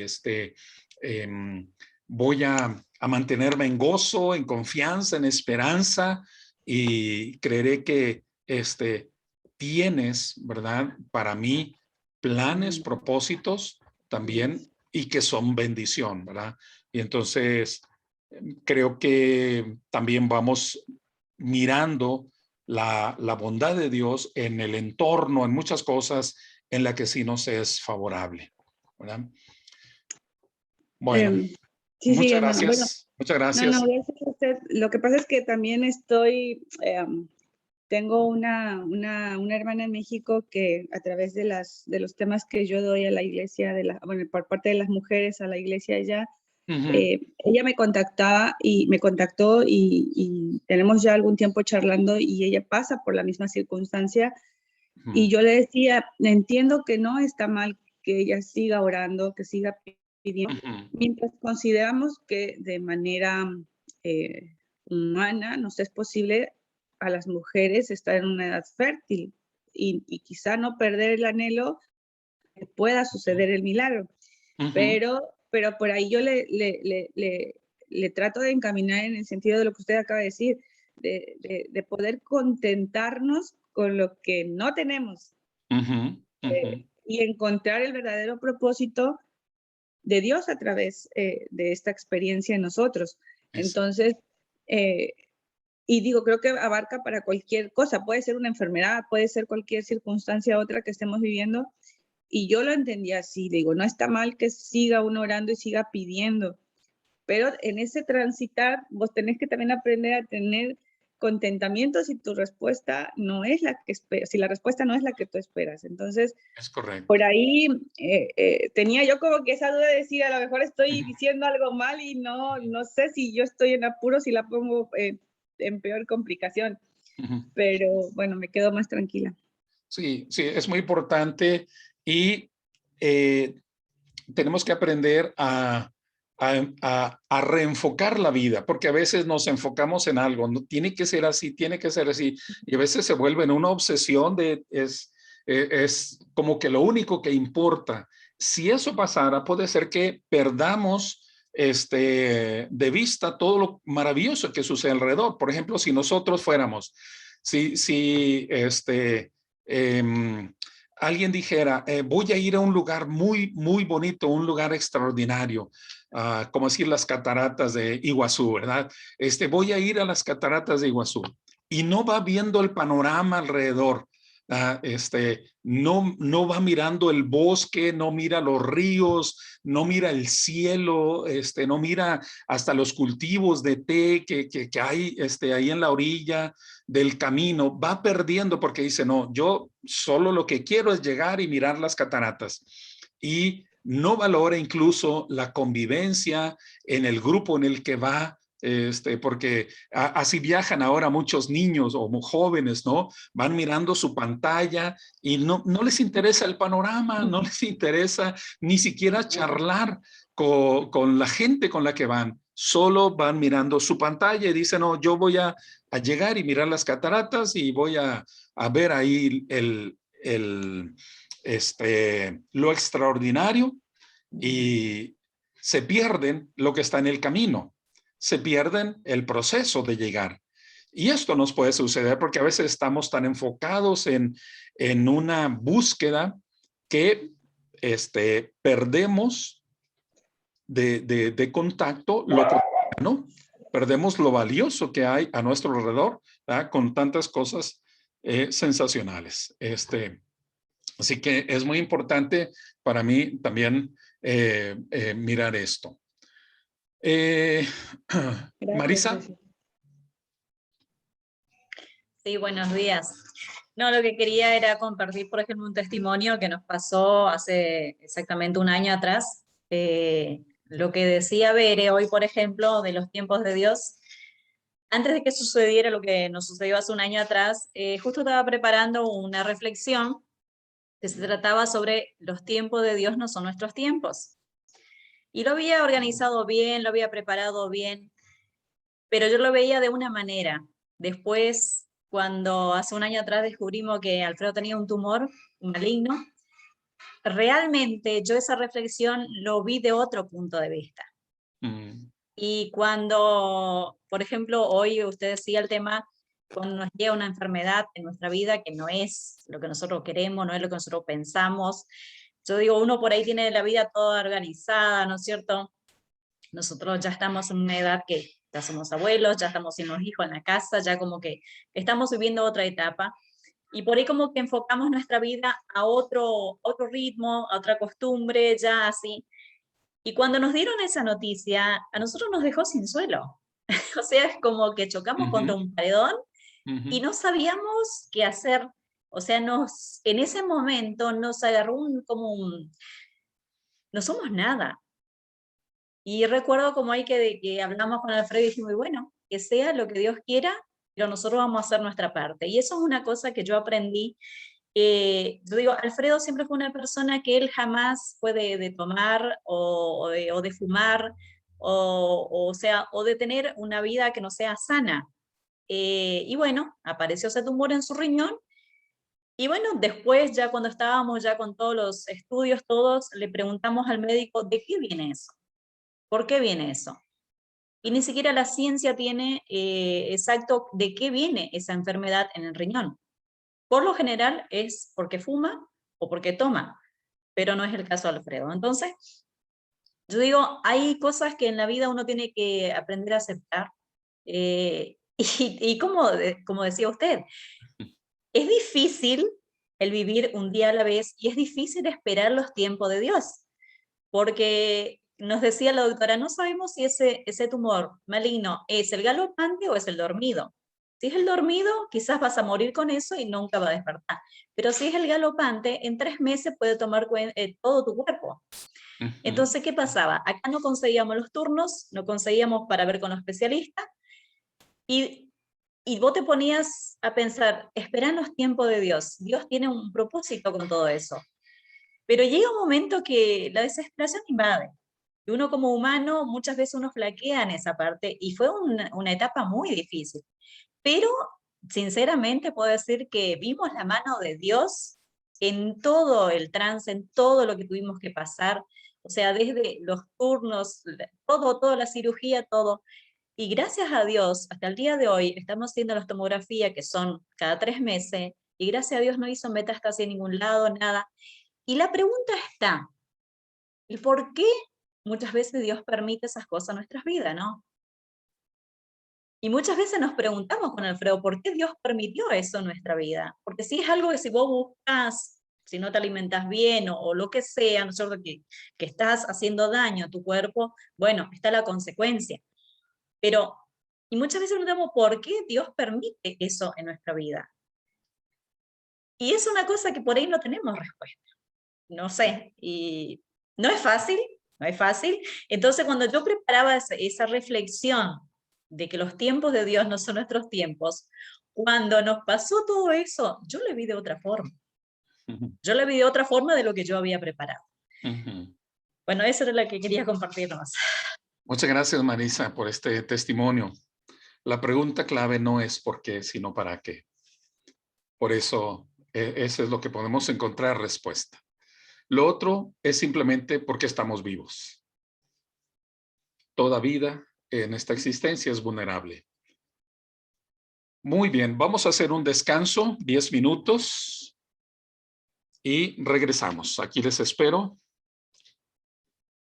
voy a mantenerme en gozo, en confianza, en esperanza, y creeré que tienes, ¿verdad? Para mí, planes, propósitos también, y que son bendición, ¿verdad? Y entonces creo que también vamos mirando la bondad de Dios en el entorno, en muchas cosas en la que sí nos es favorable, ¿verdad? Bueno, Sí, sí, muchas hermano. Bueno, gracias. Muchas no, gracias. gracias a usted. Lo que pasa es que también tengo una hermana en México que a través de los temas que yo doy a la iglesia, bueno, por parte de las mujeres a la iglesia allá, ella me contactó y tenemos ya algún tiempo charlando, y ella pasa por la misma circunstancia. Y yo le decía, entiendo que no está mal que ella siga orando, que siga pidiendo, mientras consideramos que de manera humana nos es posible a las mujeres estar en una edad fértil y quizá no perder el anhelo, que pueda suceder el milagro. Pero por ahí yo le trato de encaminar en el sentido de lo que usted acaba de decir, de poder contentarnos con lo que no tenemos, y encontrar el verdadero propósito de Dios a través de esta experiencia en nosotros. Entonces, y digo, creo que abarca para cualquier cosa, puede ser una enfermedad, puede ser cualquier circunstancia otra que estemos viviendo, y yo lo entendí así, digo, no está mal que siga uno orando y siga pidiendo, pero en ese transitar vos tenés que también aprender a tener contentamiento si tu respuesta no es la que esperas, si la respuesta no es la que tú esperas. Entonces, es correcto. por ahí tenía yo como que esa duda de decir, a lo mejor estoy diciendo algo mal y no sé si yo estoy en apuro, si la pongo en peor complicación. Pero bueno, me quedo más tranquila. Sí, sí, es muy importante, y tenemos que aprender a reenfocar la vida, porque a veces nos enfocamos en algo, no, tiene que ser así, tiene que ser así, y a veces se vuelve en una obsesión es como que lo único que importa. Si eso pasara, puede ser que perdamos de vista todo lo maravilloso que sucede alrededor. Por ejemplo, si nosotros fuéramos, alguien dijera, voy a ir a un lugar muy, muy bonito, un lugar extraordinario, como decir las cataratas de Iguazú, ¿verdad? Voy a ir a las cataratas de Iguazú, y no va viendo el panorama alrededor. No va mirando el bosque, no mira los ríos, no mira el cielo, no mira hasta los cultivos de té que hay ahí en la orilla del camino. Va perdiendo porque dice, no, yo solo lo que quiero es llegar y mirar las cataratas, y no valora incluso la convivencia en el grupo en el que va. Porque así viajan ahora muchos niños o jóvenes, ¿no? Van mirando su pantalla y no les interesa el panorama, no les interesa ni siquiera charlar con la gente con la que van. Solo van mirando su pantalla y dicen, no, yo voy a llegar y mirar las cataratas y voy a ver ahí lo extraordinario, y se pierden lo que está en el camino. Se pierden el proceso de llegar. Y esto nos puede suceder porque a veces estamos tan enfocados en una búsqueda que perdemos de contacto lo cotidiano, perdemos lo valioso que hay a nuestro alrededor, ¿verdad? Con tantas cosas sensacionales. Así que es muy importante para mí también mirar esto. Gracias, Marisa. Ceci. Sí, buenos días. No, lo que quería era compartir, por ejemplo, un testimonio que nos pasó hace exactamente un año atrás. Lo que decía Bere hoy, por ejemplo, de los tiempos de Dios. Antes de que sucediera lo que nos sucedió hace un año atrás, justo estaba preparando una reflexión que se trataba sobre los tiempos de Dios no son nuestros tiempos. Y lo había organizado bien, lo había preparado bien, pero yo lo veía de una manera. Después, cuando hace un año atrás descubrimos que Alfredo tenía un tumor maligno, realmente yo esa reflexión lo vi de otro punto de vista. Y cuando, por ejemplo, hoy usted decía el tema, cuando nos llega una enfermedad en nuestra vida que no es lo que nosotros queremos, no es lo que nosotros pensamos, yo digo, uno por ahí tiene la vida toda organizada, ¿no es cierto? Nosotros ya estamos en una edad que ya somos abuelos, ya estamos sin los hijos en la casa, ya como que estamos viviendo otra etapa, y por ahí como que enfocamos nuestra vida a otro ritmo, a otra costumbre, ya así. Y cuando nos dieron esa noticia, a nosotros nos dejó sin suelo. O sea, es como que chocamos contra un paredón y no sabíamos qué hacer. O sea, en ese momento nos agarró no somos nada. Y recuerdo como ahí que hablamos con Alfredo y dijimos, bueno, que sea lo que Dios quiera, pero nosotros vamos a hacer nuestra parte. Y eso es una cosa que yo aprendí. Yo digo, Alfredo siempre fue una persona que él jamás fue de tomar o de fumar, o de tener una vida que no sea sana. Y bueno, apareció ese tumor en su riñón, y bueno, después ya cuando estábamos ya con todos los estudios, todos, le preguntamos al médico, ¿de qué viene eso? ¿Por qué viene eso? Y ni siquiera la ciencia tiene exacto de qué viene esa enfermedad en el riñón. Por lo general es porque fuma o porque toma, pero no es el caso de Alfredo. Entonces, yo digo, hay cosas que en la vida uno tiene que aprender a aceptar. Y como decía usted, es difícil el vivir un día a la vez y es difícil esperar los tiempos de Dios, porque nos decía la doctora, no sabemos si ese tumor maligno es el galopante o es el dormido. Si es el dormido, quizás vas a morir con eso y nunca va a despertar. Pero si es el galopante, en 3 meses puede tomar todo tu cuerpo. Entonces, ¿qué pasaba? Acá no conseguíamos los turnos, no conseguíamos para ver con los especialistas, y vos te ponías a pensar, espera en los tiempos de Dios. Dios tiene un propósito con todo eso. Pero llega un momento que la desesperación invade. Y uno como humano, muchas veces uno flaquea en esa parte, y fue una etapa muy difícil. Pero, sinceramente, puedo decir que vimos la mano de Dios en todo el trance, en todo lo que tuvimos que pasar, o sea, desde los turnos, toda la cirugía, todo. Y gracias a Dios, hasta el día de hoy, estamos haciendo las tomografías que son cada 3 meses, y gracias a Dios no hizo metástasis en ningún lado, nada. Y la pregunta está, ¿y por qué muchas veces Dios permite esas cosas en nuestras vidas, no? Y muchas veces nos preguntamos con Alfredo, ¿por qué Dios permitió eso en nuestra vida? Porque si es algo que si vos buscas, si no te alimentas bien o lo que sea, ¿no es cierto? Que estás haciendo daño a tu cuerpo, bueno, está la consecuencia. Pero, y muchas veces nos preguntamos, ¿por qué Dios permite eso en nuestra vida? Y es una cosa que por ahí no tenemos respuesta. No sé, y no es fácil, no es fácil. Entonces, cuando yo preparaba esa reflexión de que los tiempos de Dios no son nuestros tiempos, cuando nos pasó todo eso, yo le vi de otra forma. Yo le vi de otra forma de lo que yo había preparado. Bueno, eso era lo que quería compartirnos. Muchas gracias, Marisa, por este testimonio. La pregunta clave no es por qué, sino para qué. Por eso, eso es lo que podemos encontrar respuesta. Lo otro es simplemente porque estamos vivos. Toda vida en esta existencia es vulnerable. Muy bien, vamos a hacer un descanso, 10 minutos, y regresamos. Aquí les espero.